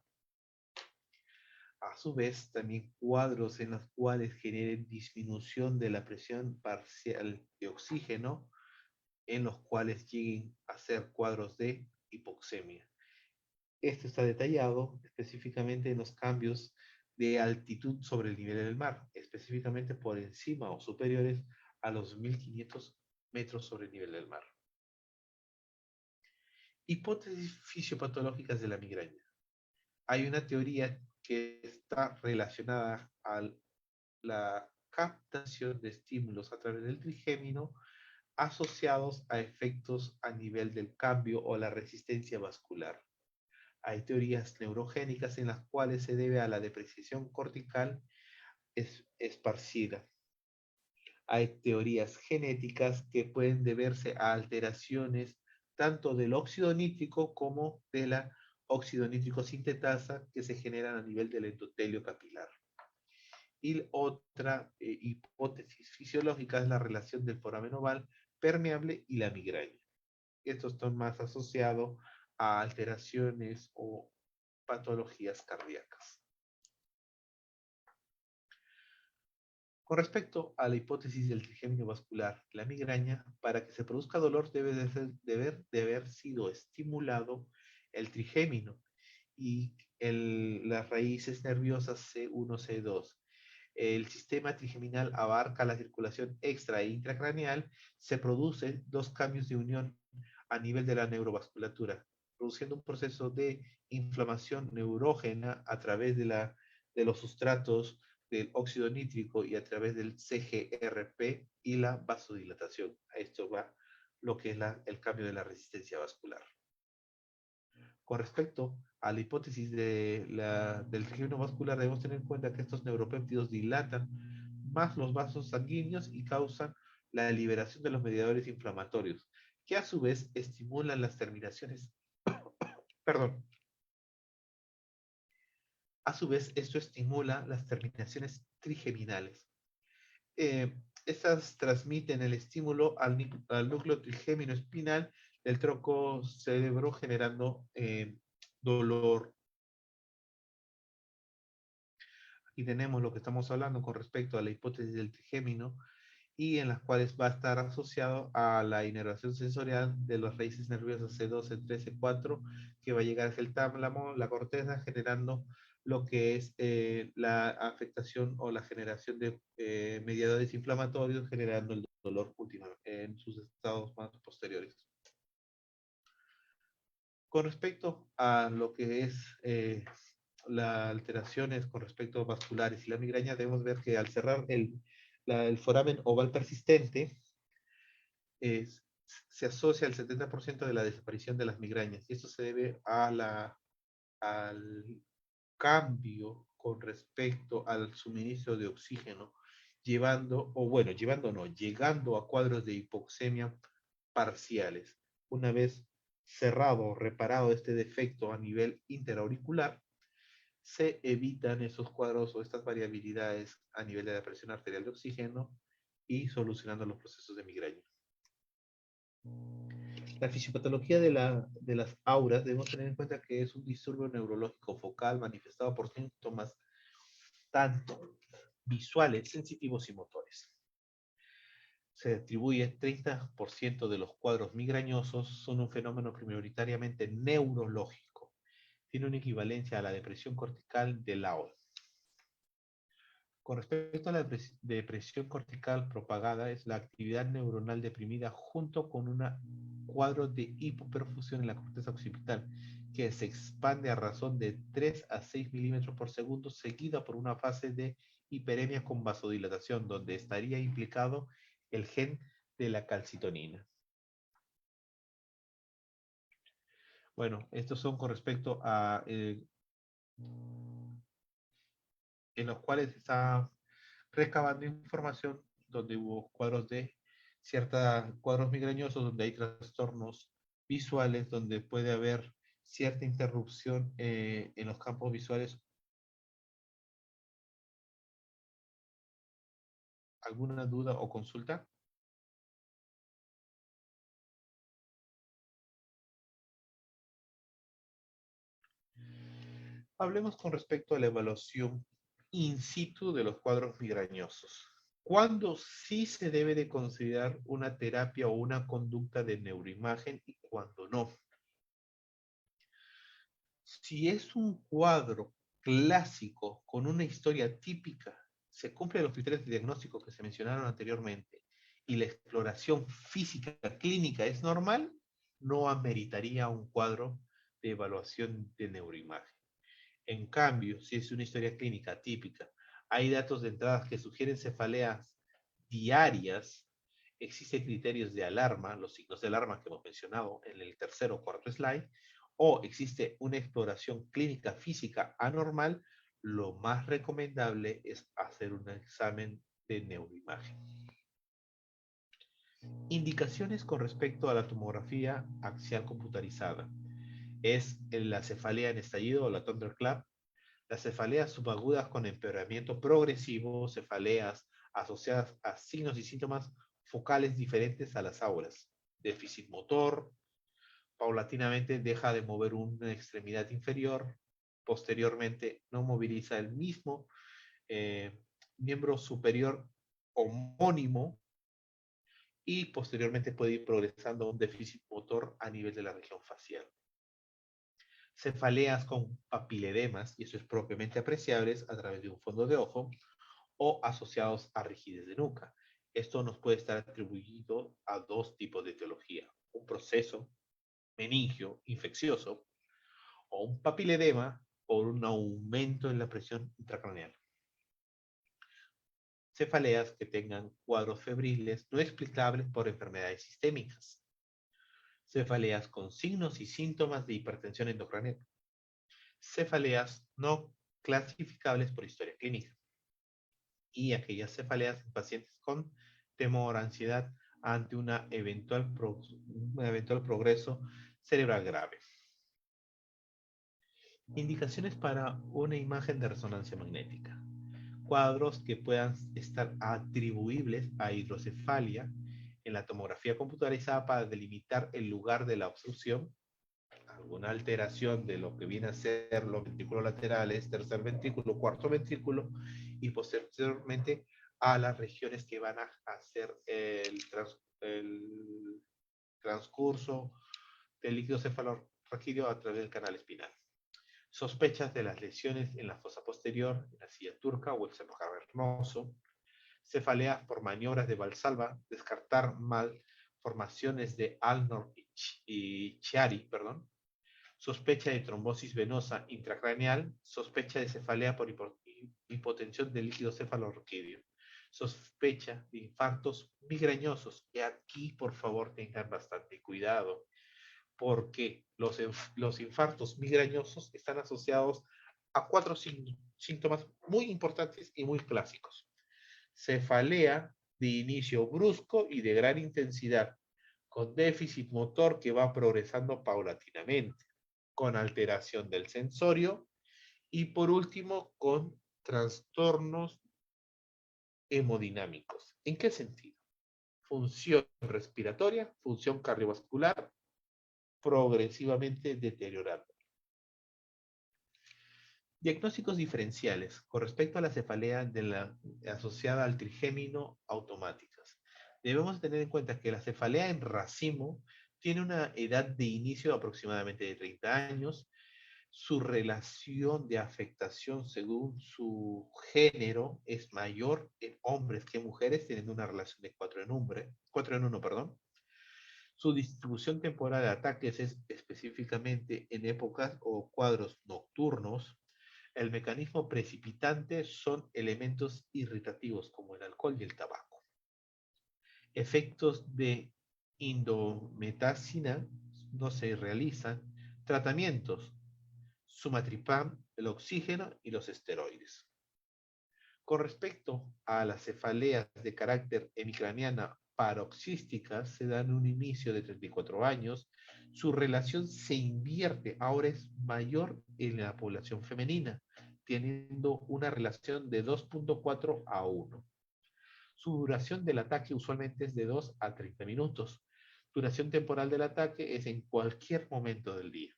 A su vez, también cuadros en los cuales generen disminución de la presión parcial de oxígeno, en los cuales lleguen a ser cuadros de hipoxemia. Esto está detallado específicamente en los cambios de altitud sobre el nivel del mar, específicamente por encima o superiores a los 1500 metros sobre el nivel del mar. Hipótesis fisiopatológicas de la migraña. Hay una teoría que está relacionada a la captación de estímulos a través del trigémino asociados a efectos a nivel del cambio o la resistencia vascular. Hay teorías neurogénicas en las cuales se debe a la depreciación cortical esparcida. Hay teorías genéticas que pueden deberse a alteraciones tanto del óxido nítrico como de la óxido nítrico sintetasa que se generan a nivel del endotelio capilar. Y otra hipótesis fisiológica es la relación del foramen oval permeable y la migraña. Estos están más asociados a alteraciones o patologías cardíacas. Con respecto a la hipótesis del trigémino vascular, la migraña, para que se produzca dolor debe de haber sido estimulado el trigémino y las raíces nerviosas C1, C2. el sistema trigeminal abarca la circulación extra e intracraneal, se producen dos cambios de unión a nivel de la neurovasculatura, produciendo un proceso de inflamación neurógena a través de los sustratos del óxido nítrico y a través del CGRP y la vasodilatación. A esto va lo que es el cambio de la resistencia vascular. Con respecto a la hipótesis del trigémino vascular, debemos tener en cuenta que estos neuropéptidos dilatan más los vasos sanguíneos y causan la liberación de los mediadores inflamatorios, que a su vez estimulan las terminaciones, perdón, a su vez esto estimula las terminaciones trigeminales. Estas transmiten el estímulo al núcleo trigémino espinal del tronco cerebro generando dolor. Aquí tenemos lo que estamos hablando con respecto a la hipótesis del trigémino y en las cuales va a estar asociado a la inervación sensorial de las raíces nerviosas C2, C3, C4, que va a llegar hacia el tálamo, la corteza, generando lo que es la afectación o la generación de mediadores inflamatorios, generando el dolor último en sus estados más posteriores. Con respecto a lo que es las alteraciones con respecto a vasculares y la migraña, debemos ver que al cerrar el foramen oval persistente, se asocia al 70% de la desaparición de las migrañas. Y esto se debe al cambio con respecto al suministro de oxígeno, llegando a cuadros de hipoxemia parciales. Una vez cerrado o reparado este defecto a nivel interauricular, se evitan esos cuadros o estas variabilidades a nivel de la presión arterial de oxígeno y solucionando los procesos de migraña. La fisiopatología de las auras debemos tener en cuenta que es un disturbio neurológico focal manifestado por síntomas tanto visuales, sensitivos y motores. Se atribuye 30% de los cuadros migrañosos son un fenómeno prioritariamente neurológico. Tiene una equivalencia a la depresión cortical del aura. Con respecto a la depresión cortical propagada, es la actividad neuronal deprimida junto con un cuadro de hipoperfusión en la corteza occipital, que se expande a razón de 3 a 6 milímetros por segundo, seguida por una fase de hiperemia con vasodilatación, donde estaría implicado el gen de la calcitonina. Bueno, estos son con respecto a en los cuales está recabando información donde hubo cuadros migrañosos, donde hay trastornos visuales, donde puede haber cierta interrupción en los campos visuales. ¿Alguna duda o consulta? Hablemos con respecto a la evaluación in situ de los cuadros migrañosos. ¿Cuándo sí se debe de considerar una terapia o una conducta de neuroimagen y cuándo no? Si es un cuadro clásico con una historia típica, se cumplen los criterios de diagnóstico que se mencionaron anteriormente y la exploración física clínica es normal, no ameritaría un cuadro de evaluación de neuroimagen. En cambio, si es una historia clínica típica, hay datos de entrada que sugieren cefaleas diarias, existen criterios de alarma, los signos de alarma que hemos mencionado en el tercer o cuarto slide, o existe una exploración clínica física anormal, lo más recomendable es hacer un examen de neuroimagen. Indicaciones con respecto a la tomografía axial computarizada. Es la cefalea en estallido o la thunderclap, las cefaleas subagudas con empeoramiento progresivo, cefaleas asociadas a signos y síntomas focales diferentes a las auras, déficit motor, paulatinamente deja de mover una extremidad inferior, posteriormente no moviliza el mismo miembro superior homónimo y posteriormente puede ir progresando a un déficit motor a nivel de la región facial. Cefaleas con papiledemas, y eso es propiamente apreciables a través de un fondo de ojo, o asociados a rigidez de nuca. Esto nos puede estar atribuido a dos tipos de etiología: un proceso meningio infeccioso o un papiledema por un aumento en la presión intracraneal. Cefaleas que tengan cuadros febriles no explicables por enfermedades sistémicas. Cefaleas con signos y síntomas de hipertensión endocraneal. Cefaleas no clasificables por historia clínica. Y aquellas cefaleas en pacientes con temor, ansiedad ante un eventual progreso cerebral grave. Indicaciones para una imagen de resonancia magnética. Cuadros que puedan estar atribuibles a hidrocefalia en la tomografía computarizada para delimitar el lugar de la obstrucción, alguna alteración de lo que viene a ser los ventrículos laterales, tercer ventrículo, cuarto ventrículo, y posteriormente a las regiones que van a hacer el transcurso del líquido cefalorraquídeo a través del canal espinal. Sospechas de las lesiones en la fosa posterior, en la silla turca o el seno cavernoso. Cefaleas por maniobras de Valsalva, descartar malformaciones de Alnor y Chiari, sospecha de trombosis venosa intracraneal, sospecha de cefalea por hipotensión del líquido cefalorraquídeo, sospecha de infartos migrañosos. Y aquí, por favor, tengan bastante cuidado, porque los infartos migrañosos están asociados a 4 síntomas muy importantes y muy clásicos. Cefalea de inicio brusco y de gran intensidad, con déficit motor que va progresando paulatinamente, con alteración del sensorio y por último con trastornos hemodinámicos. ¿En qué sentido? Función respiratoria, función cardiovascular, progresivamente deteriorando. Diagnósticos diferenciales con respecto a la cefalea asociada al trigémino automáticas. Debemos tener en cuenta que la cefalea en racimo tiene una edad de inicio de aproximadamente de 30 años. Su relación de afectación según su género es mayor en hombres que en mujeres, teniendo una relación de 4 en 1, perdón. Su distribución temporal de ataques es específicamente en épocas o cuadros nocturnos. El mecanismo precipitante son elementos irritativos como el alcohol y el tabaco. Efectos de indometacina no se realizan. Tratamientos: sumatripán, el oxígeno y los esteroides. Con respecto a las cefaleas de carácter hemicraniana paroxísticas, se dan un inicio de 34 años. Su relación se invierte, ahora es mayor en la población femenina, teniendo una relación de 2.4 a 1. Su duración del ataque usualmente es de 2 a 30 minutos. Duración temporal del ataque es en cualquier momento del día.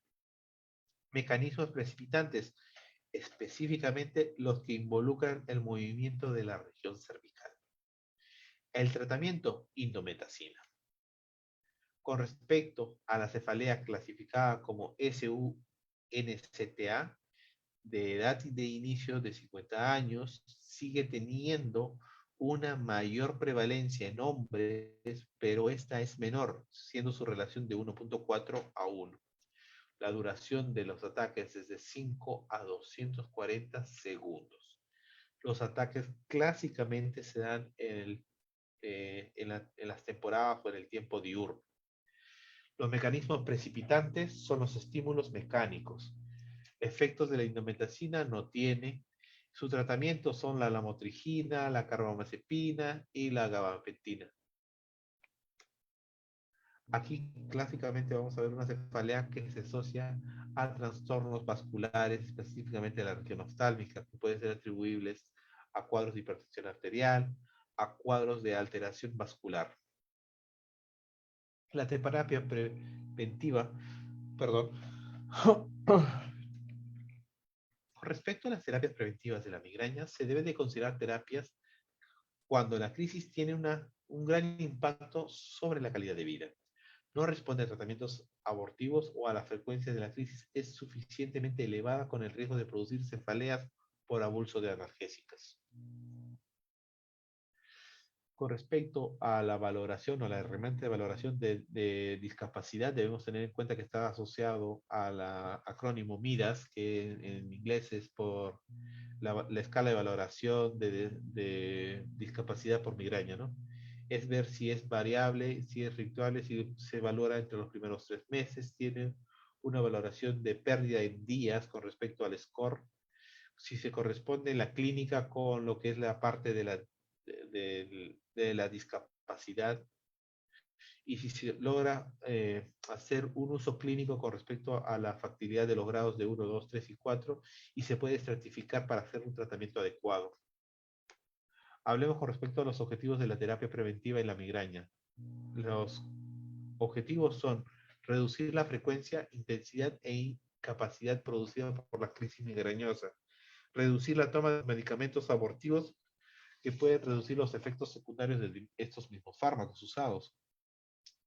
Mecanismos precipitantes, específicamente los que involucran el movimiento de la región cervical. El tratamiento: indometacina. Con respecto a la cefalea clasificada como SUNCTA, de edad de inicio de 50 años, sigue teniendo una mayor prevalencia en hombres, pero esta es menor, siendo su relación de 1.4 a 1. La duración de los ataques es de 5 a 240 segundos. Los ataques clásicamente se dan en las temporadas o en el tiempo diurno. Los mecanismos precipitantes son los estímulos mecánicos. Efectos de la indometacina no tiene. Su tratamiento son la lamotrigina, la carbamazepina y la gabapentina. Aquí clásicamente vamos a ver una cefalea que se asocia a trastornos vasculares, específicamente la región oftálmica, que pueden ser atribuibles a cuadros de hipertensión arterial, a cuadros de alteración vascular. La terapia preventiva, perdón. Con respecto a las terapias preventivas de la migraña, se debe de considerar terapias cuando la crisis tiene un gran impacto sobre la calidad de vida. No responde a tratamientos abortivos o a la frecuencia de la crisis es suficientemente elevada con el riesgo de producir cefaleas por abuso de analgésicas. Con respecto a la valoración o la herramienta de valoración de discapacidad, debemos tener en cuenta que está asociado al acrónimo MIDAS, que en inglés es por la escala de valoración de discapacidad por migraña, ¿no? Es ver si es variable, si es ritual, si se valora entre los primeros 3 meses, tiene una valoración de pérdida en días con respecto al score, si se corresponde la clínica con lo que es la parte de la discapacidad y si se logra hacer un uso clínico con respecto a la factibilidad de los grados de 1, 2, 3 y 4 y se puede estratificar para hacer un tratamiento adecuado. Hablemos con respecto a los objetivos de la terapia preventiva en la migraña. Los objetivos son reducir la frecuencia, intensidad e incapacidad producida por la crisis migrañosa, reducir la toma de medicamentos abortivos que pueden reducir los efectos secundarios de estos mismos fármacos usados,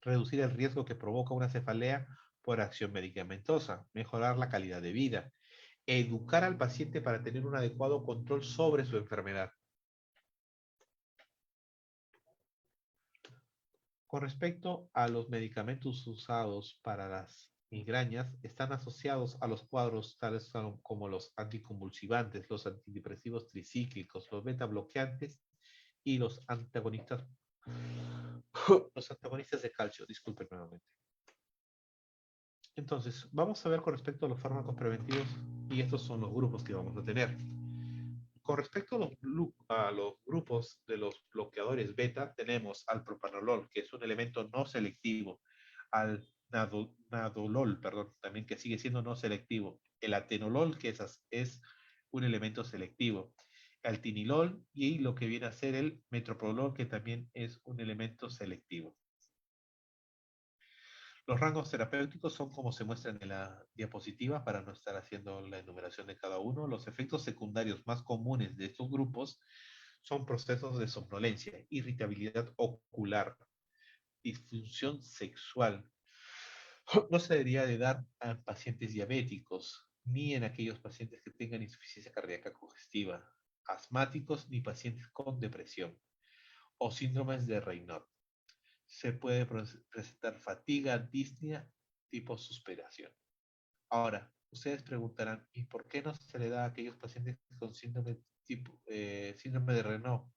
reducir el riesgo que provoca una cefalea por acción medicamentosa, mejorar la calidad de vida, educar al paciente para tener un adecuado control sobre su enfermedad. Con respecto a los medicamentos usados para las migrañas, están asociados a los cuadros tales como los anticonvulsivantes, los antidepresivos tricíclicos, los beta bloqueantes y los antagonistas de calcio, disculpen nuevamente. Entonces, vamos a ver con respecto a los fármacos preventivos y estos son los grupos que vamos a tener. Con respecto a los grupos de los bloqueadores beta, tenemos al propanolol, que es un elemento no selectivo, al nadolol, perdón, también que sigue siendo no selectivo, el atenolol, que es un elemento selectivo, el tinilol y lo que viene a ser el metoprolol, que también es un elemento selectivo. Los rangos terapéuticos son como se muestran en la diapositiva para no estar haciendo la enumeración de cada uno. Los efectos secundarios más comunes de estos grupos son procesos de somnolencia, irritabilidad ocular, disfunción sexual. No se debería de dar a pacientes diabéticos, ni en aquellos pacientes que tengan insuficiencia cardíaca congestiva, asmáticos, ni pacientes con depresión o síndromes de Raynaud. Se puede presentar fatiga, disnea, tipo suspiración. Ahora, ustedes preguntarán, ¿y por qué no se le da a aquellos pacientes con síndrome de Raynaud?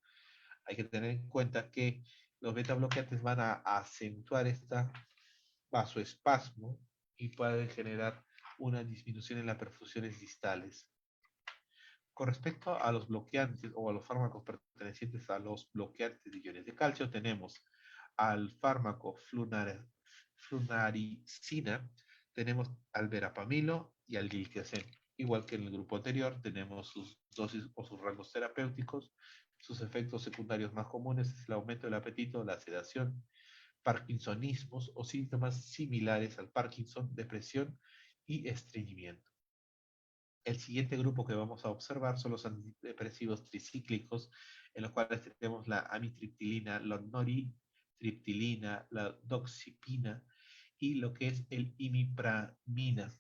Hay que tener en cuenta que los beta bloqueantes van a acentuar esta vasoespasmo y pueden generar una disminución en las perfusiones distales. Con respecto a los bloqueantes o a los fármacos pertenecientes a los bloqueantes de iones de calcio, tenemos al fármaco flunaricina, tenemos al verapamilo y al diltiazem. Igual que en el grupo anterior, tenemos sus dosis o sus rangos terapéuticos. Sus efectos secundarios más comunes es el aumento del apetito, la sedación, parkinsonismos o síntomas similares al Parkinson, depresión y estreñimiento. El siguiente grupo que vamos a observar son los antidepresivos tricíclicos, en los cuales tenemos la amitriptilina, la noritriptilina, la doxipina y lo que es el imipramina.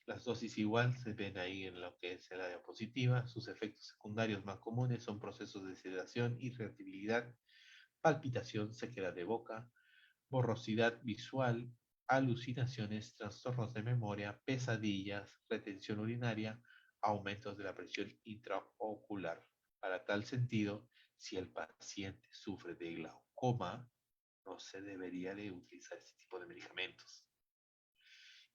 Las dosis igual se ven ahí en lo que es la diapositiva. Sus efectos secundarios más comunes son procesos de sedación, irritabilidad, palpitación, sequedad de boca, borrosidad visual, alucinaciones, trastornos de memoria, pesadillas, retención urinaria, aumentos de la presión intraocular. Para tal sentido, si el paciente sufre de glaucoma, no se debería de utilizar este tipo de medicamentos.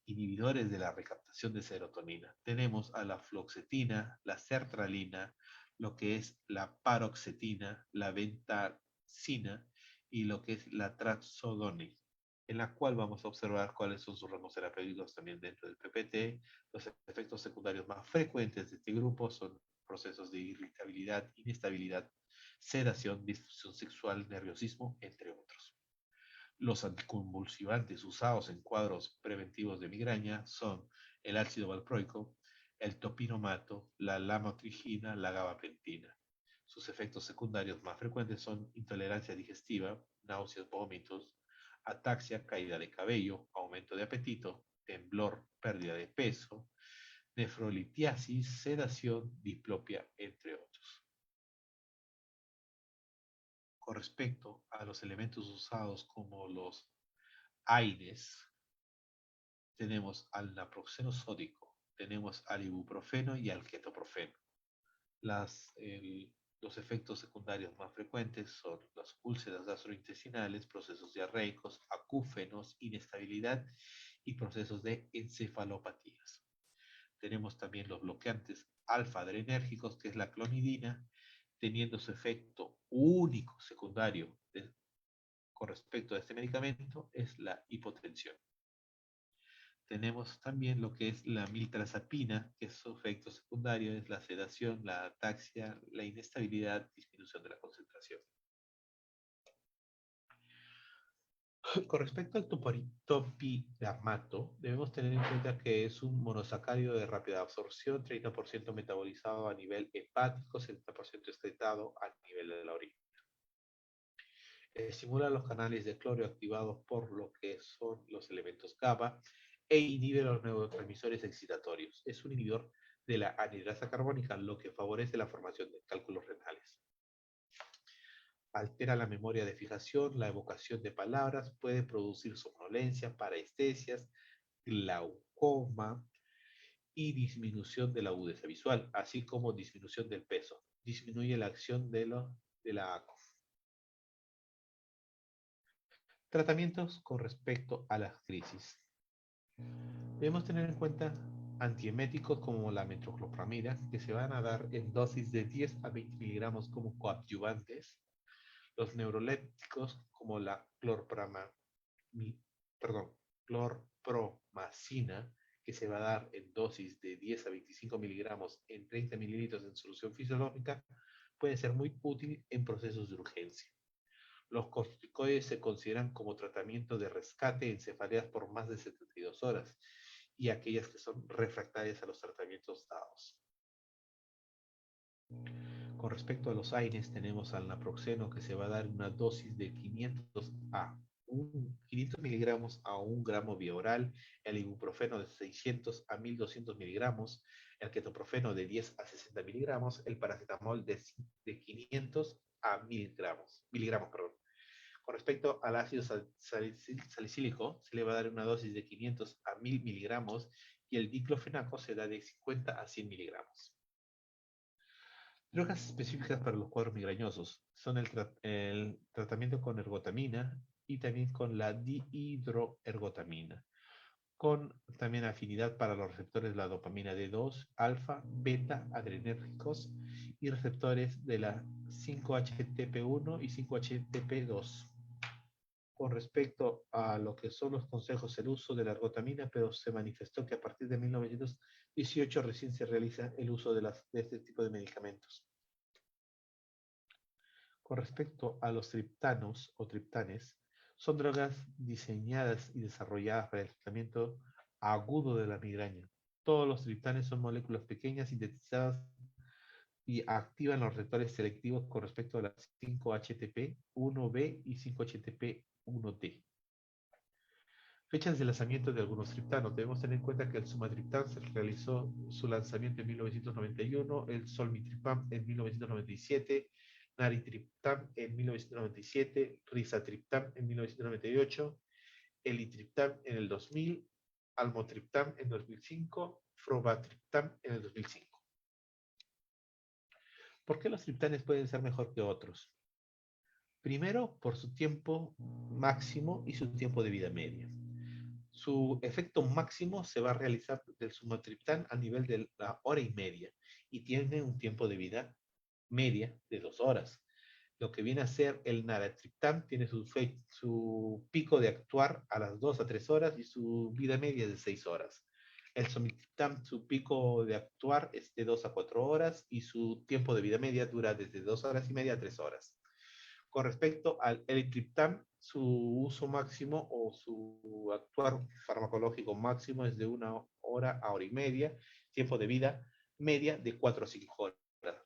Inhibidores de la recaptación de serotonina. Tenemos a la fluoxetina, la sertralina, lo que es la paroxetina, la venlafaxina y lo que es la trazodone, en la cual vamos a observar cuáles son sus rangos terapéuticos también dentro del PPT. Los efectos secundarios más frecuentes de este grupo son procesos de irritabilidad, inestabilidad, sedación, disfunción sexual, nerviosismo, entre otros. Los anticonvulsivantes usados en cuadros preventivos de migraña son el ácido valproico, el topinomato, la lamotrigina, la gabapentina. Sus efectos secundarios más frecuentes son intolerancia digestiva, náuseas, vómitos, ataxia, caída de cabello, aumento de apetito, temblor, pérdida de peso, nefrolitiasis, sedación, diplopia, entre otros. Con respecto a los elementos usados como los AINES, tenemos al naproxeno sódico, tenemos al ibuprofeno y al ketoprofeno. Los efectos secundarios más frecuentes son las úlceras gastrointestinales, procesos diarreicos, acúfenos, inestabilidad y procesos de encefalopatías. Tenemos también los bloqueantes alfa-adrenérgicos, que es la clonidina, teniendo su efecto único secundario con respecto a este medicamento es la hipotensión. Tenemos también lo que es la miltrazapina, que su efecto secundario es la sedación, la ataxia, la inestabilidad, disminución de la concentración. Con respecto al topiramato, debemos tener en cuenta que es un monosacárido de rápida absorción, 30% metabolizado a nivel hepático, 70% excretado a nivel de la orina. Estimula los canales de cloro activados por lo que son los elementos GABA e inhibe los neurotransmisores excitatorios. Es un inhibidor de la anhidrasa carbónica, lo que favorece la formación de cálculos renales. Altera la memoria de fijación, la evocación de palabras, puede producir somnolencia, parestesias, glaucoma y disminución de la agudeza visual, así como disminución del peso. Disminuye la acción de la ACO. Tratamientos con respecto a las crisis. Debemos tener en cuenta antieméticos como la metoclopramida, que se van a dar en dosis de 10 a 20 miligramos como coadyuvantes. Los neurolépticos como la clorpromacina, que se va a dar en dosis de 10 a 25 miligramos en 30 mililitros en solución fisiológica, pueden ser muy útil en procesos de urgencia. Los corticoides se consideran como tratamiento de rescate en cefaleas por más de 72 horas y aquellas que son refractarias a los tratamientos dados. Con respecto a los AINES, tenemos al naproxeno, que se va a dar una dosis de 500 miligramos a 1 gramo vía oral, el ibuprofeno de 600 a 1200 miligramos, el ketoprofeno de 10 a 60 miligramos, el paracetamol de 500 a 1000 miligramos. Con respecto al ácido salicílico, se le va a dar una dosis de 500 a 1000 miligramos y el diclofenaco se da de 50 a 100 miligramos. Drogas específicas para los cuadros migrañosos son el tratamiento con ergotamina y también con la dihidroergotamina, con también afinidad para los receptores de la dopamina D2, alfa, beta, adrenérgicos y receptores de la 5-HTP1 y 5-HTP2. Con respecto a lo que son los consejos, el uso de la ergotamina, pero se manifestó que a partir de 1918 recién se realiza el uso de este tipo de medicamentos. Con respecto a los triptanos o triptanes, son drogas diseñadas y desarrolladas para el tratamiento agudo de la migraña. Todos los triptanes son moléculas pequeñas sintetizadas y activan los receptores selectivos con respecto a las 5-HTP1B y 5-HTP1D. Fechas de lanzamiento de algunos triptanos. Debemos tener en cuenta que el sumatriptán se realizó su lanzamiento en 1991, el solmitriptán en 1997, naritriptán en 1997, risatriptán en 1998, elitriptán en el 2000, almotriptán en 2005, frobatriptán en el 2005. ¿Por qué los triptanes pueden ser mejor que otros? Primero, por su tiempo máximo y su tiempo de vida media. Su efecto máximo se va a realizar del sumatriptán a nivel de la hora y media y tiene un tiempo de vida media de 2 horas. Lo que viene a ser el naratriptán tiene su pico de actuar a las 2 a 3 horas y su vida media es de 6 horas. El somitriptán, su pico de actuar es de 2 a 4 horas y su tiempo de vida media dura desde 2 horas y media a 3 horas. Con respecto al elitriptán, su uso máximo o su actuar farmacológico máximo es de 1 hora a hora y media, tiempo de vida media de 4 a 5 horas.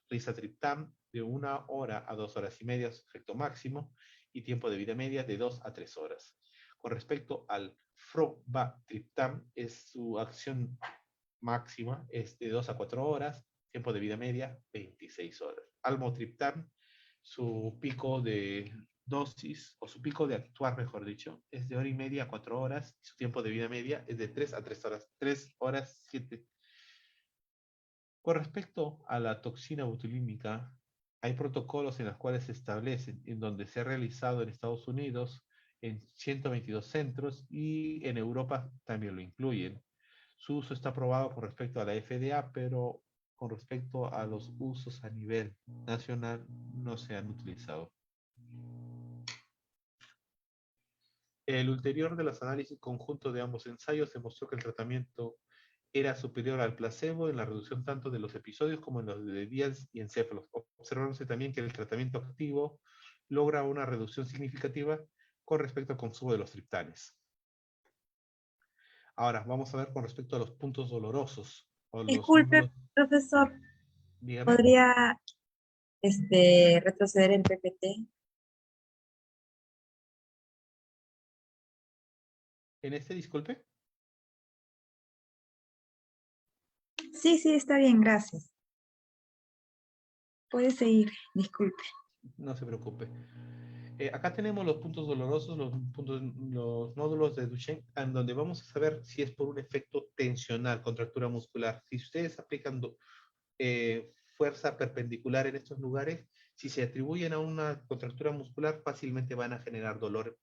Risatriptán de 1 hora a 2 horas y media, su efecto máximo, y tiempo de vida media de 2 a 3 horas. Con respecto al frobatriptán, su acción máxima es de 2 a 4 horas, tiempo de vida media 26 horas. Almotriptán Su pico de dosis, o su pico de actuar, mejor dicho, es de 1 hora y media a 4 horas, y su tiempo de vida media es de 3 a 3 horas, 3 horas 7. Con respecto a la toxina botulínica, hay protocolos en los cuales se establecen, en donde se ha realizado en Estados Unidos, en 122 centros, y en Europa también lo incluyen. Su uso está aprobado con respecto a la FDA, pero con respecto a los usos a nivel nacional no se han utilizado. El ulterior de los análisis conjuntos de ambos ensayos demostró que el tratamiento era superior al placebo en la reducción tanto de los episodios como en los de días y encéfalos, observándose también que el tratamiento activo logra una reducción significativa con respecto al consumo de los triptanes. Ahora, vamos a ver con respecto a los puntos dolorosos, o los Disculpe, nódulos. profesor, Dígame, ¿podría retroceder en PPT? en este, disculpe, Sí, sí, está bien, gracias. Puede seguir, disculpe. no se preocupe. Acá tenemos los puntos dolorosos, los nódulos de Duchenne, en donde vamos a saber si es por un efecto tensional, contractura muscular. Si ustedes aplican fuerza perpendicular en estos lugares, si se atribuyen a una contractura muscular, fácilmente van a generar dolor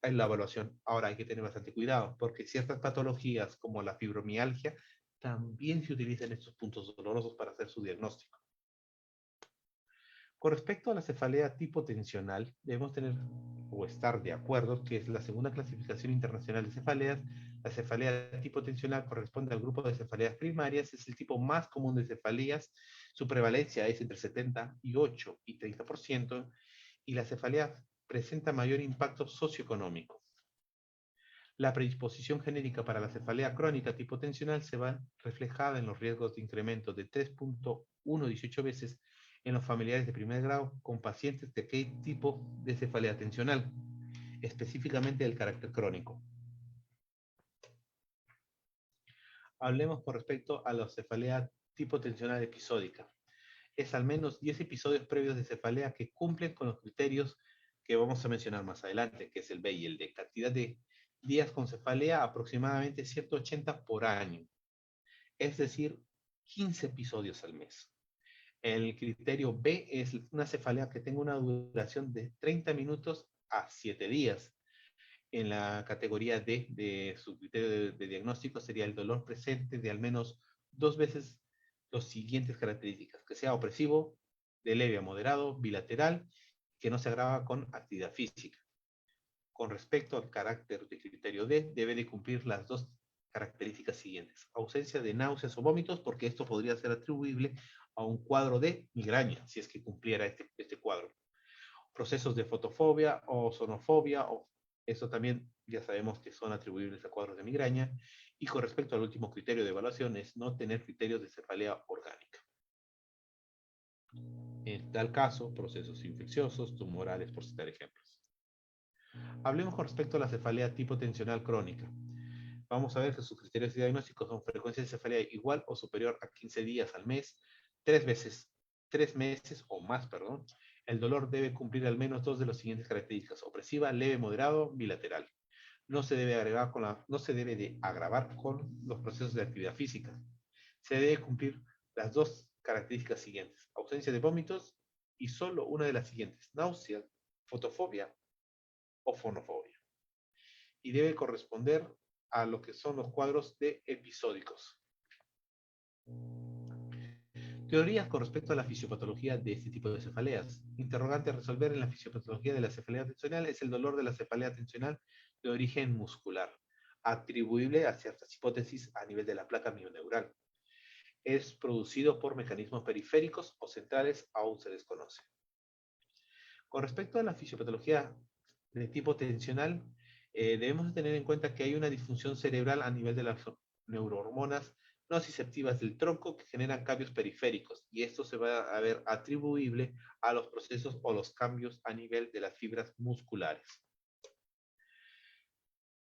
en la evaluación. Ahora hay que tener bastante cuidado, porque ciertas patologías como la fibromialgia también se utilizan estos puntos dolorosos para hacer su diagnóstico. Con respecto a la cefalea tipo tensional, debemos tener o estar de acuerdo que es la segunda clasificación internacional de cefaleas. La cefalea tipo tensional corresponde al grupo de cefaleas primarias, es el tipo más común de cefaleas, su prevalencia es entre 78 y 30%, y la cefalea presenta mayor impacto socioeconómico. La predisposición genética para la cefalea crónica tipo tensional se va reflejada en los riesgos de incremento de 3.118 veces en los familiares de primer grado con pacientes de aquel tipo de cefalea tensional, específicamente del carácter crónico. Hablemos con respecto a la cefalea tipo tensional episódica. Es al menos 10 episodios previos de cefalea que cumplen con los criterios que vamos a mencionar más adelante, que es el B y el D. Cantidad de días con cefalea aproximadamente 180 por año, es decir, 15 episodios al mes. El criterio B es una cefalea que tenga una duración de 30 minutos a 7 días. En la categoría D de su criterio de diagnóstico sería el dolor presente de al menos 2 veces las siguientes características, que sea opresivo, de leve a moderado, bilateral, que no se agrava con actividad física. Con respecto al carácter de criterio D, debe de cumplir las dos características siguientes. Ausencia de náuseas o vómitos, porque esto podría ser atribuible a un cuadro de migraña, si es que cumpliera este cuadro. Procesos de fotofobia o sonofobia, o eso también ya sabemos que son atribuibles a cuadros de migraña. Y con respecto al último criterio de evaluación es no tener criterios de cefalea orgánica. En tal caso, procesos infecciosos, tumorales, por citar ejemplos. Hablemos con respecto a la cefalea tipo tensional crónica. Vamos a ver que sus criterios de diagnóstico son frecuencia de cefalea igual o superior a 15 días al mes, 3 meses o más, perdón. El dolor debe cumplir al menos 2 de las siguientes características: opresiva, leve, moderado, bilateral. No se debe de agravar con los procesos de actividad física. Se debe cumplir las dos características siguientes: ausencia de vómitos y solo una de las siguientes: náusea, fotofobia o fonofobia. Y debe corresponder a lo que son los cuadros de episódicos. Teorías con respecto a la fisiopatología de este tipo de cefaleas. Interrogante a resolver en la fisiopatología de la cefalea tensional es el dolor de la cefalea tensional de origen muscular, atribuible a ciertas hipótesis a nivel de la placa mioneural. Es producido por mecanismos periféricos o centrales, aún se desconoce. Con respecto a la fisiopatología de tipo tensional, debemos tener en cuenta que hay una disfunción cerebral a nivel de las neurohormonas nociceptivas del tronco que generan cambios periféricos, y esto se va a ver atribuible a los procesos o los cambios a nivel de las fibras musculares.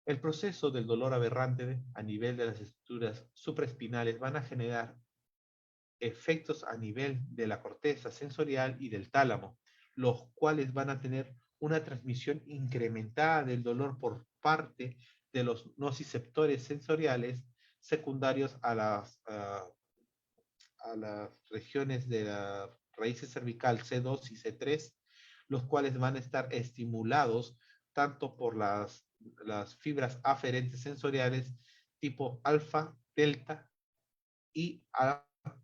El proceso del dolor aberrante a nivel de las estructuras supraespinales van a generar efectos a nivel de la corteza sensorial y del tálamo, los cuales van a tener una transmisión incrementada del dolor por parte de los nociceptores sensoriales secundarios a las regiones de la raíz cervical C2 y C3, los cuales van a estar estimulados tanto por las fibras aferentes sensoriales tipo alfa, delta y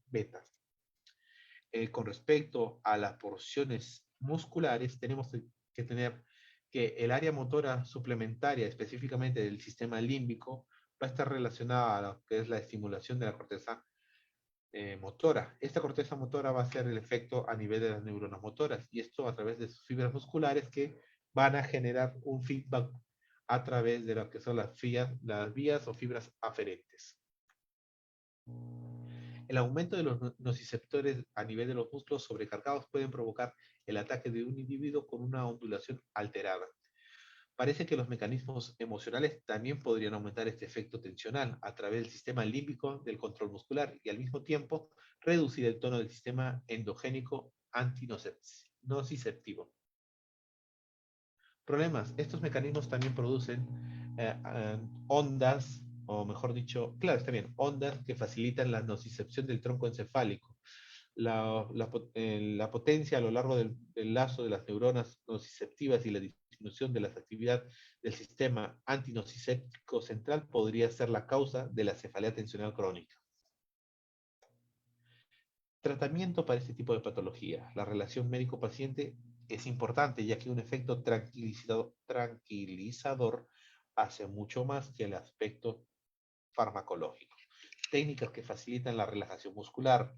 beta. Con respecto a las porciones musculares, tenemos que tener que el área motora suplementaria, específicamente del sistema límbico, va a estar relacionada a lo que es la estimulación de la corteza motora. Esta corteza motora va a ser el efecto a nivel de las neuronas motoras, y esto a través de sus fibras musculares que van a generar un feedback a través de lo que son las vías o fibras aferentes. El aumento de los nociceptores a nivel de los músculos sobrecargados pueden provocar el ataque de un individuo con una ondulación alterada. Parece que los mecanismos emocionales también podrían aumentar este efecto tensional a través del sistema límbico del control muscular y al mismo tiempo reducir el tono del sistema endogénico antinociceptivo. Problemas. Estos mecanismos también producen ondas, o mejor dicho, claro, está bien, ondas que facilitan la nocicepción del tronco encefálico. La potencia a lo largo del lazo de las neuronas nociceptivas y la disminución de la actividad del sistema antinocicéptico central podría ser la causa de la cefalea tensional crónica. Tratamiento para este tipo de patología. La relación médico-paciente es importante, ya que un efecto tranquilizador hace mucho más que el aspecto farmacológico. Técnicas que facilitan la relajación muscular.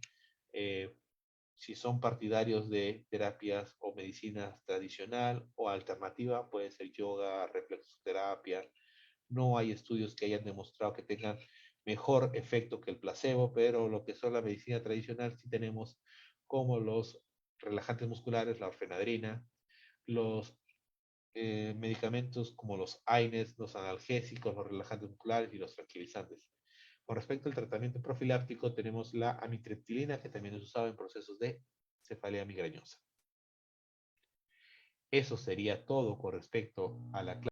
Si son partidarios de terapias o medicina tradicional o alternativa, puede ser yoga, reflexoterapia. No hay estudios que hayan demostrado que tengan mejor efecto que el placebo, pero lo que son la medicina tradicional sí tenemos como los relajantes musculares, la orfenadrina, los medicamentos como los AINES, los analgésicos, los relajantes musculares y los tranquilizantes. Con respecto al tratamiento profiláctico, tenemos la amitriptilina, que también es usada en procesos de cefalea migrañosa. Eso sería todo con respecto a la clase.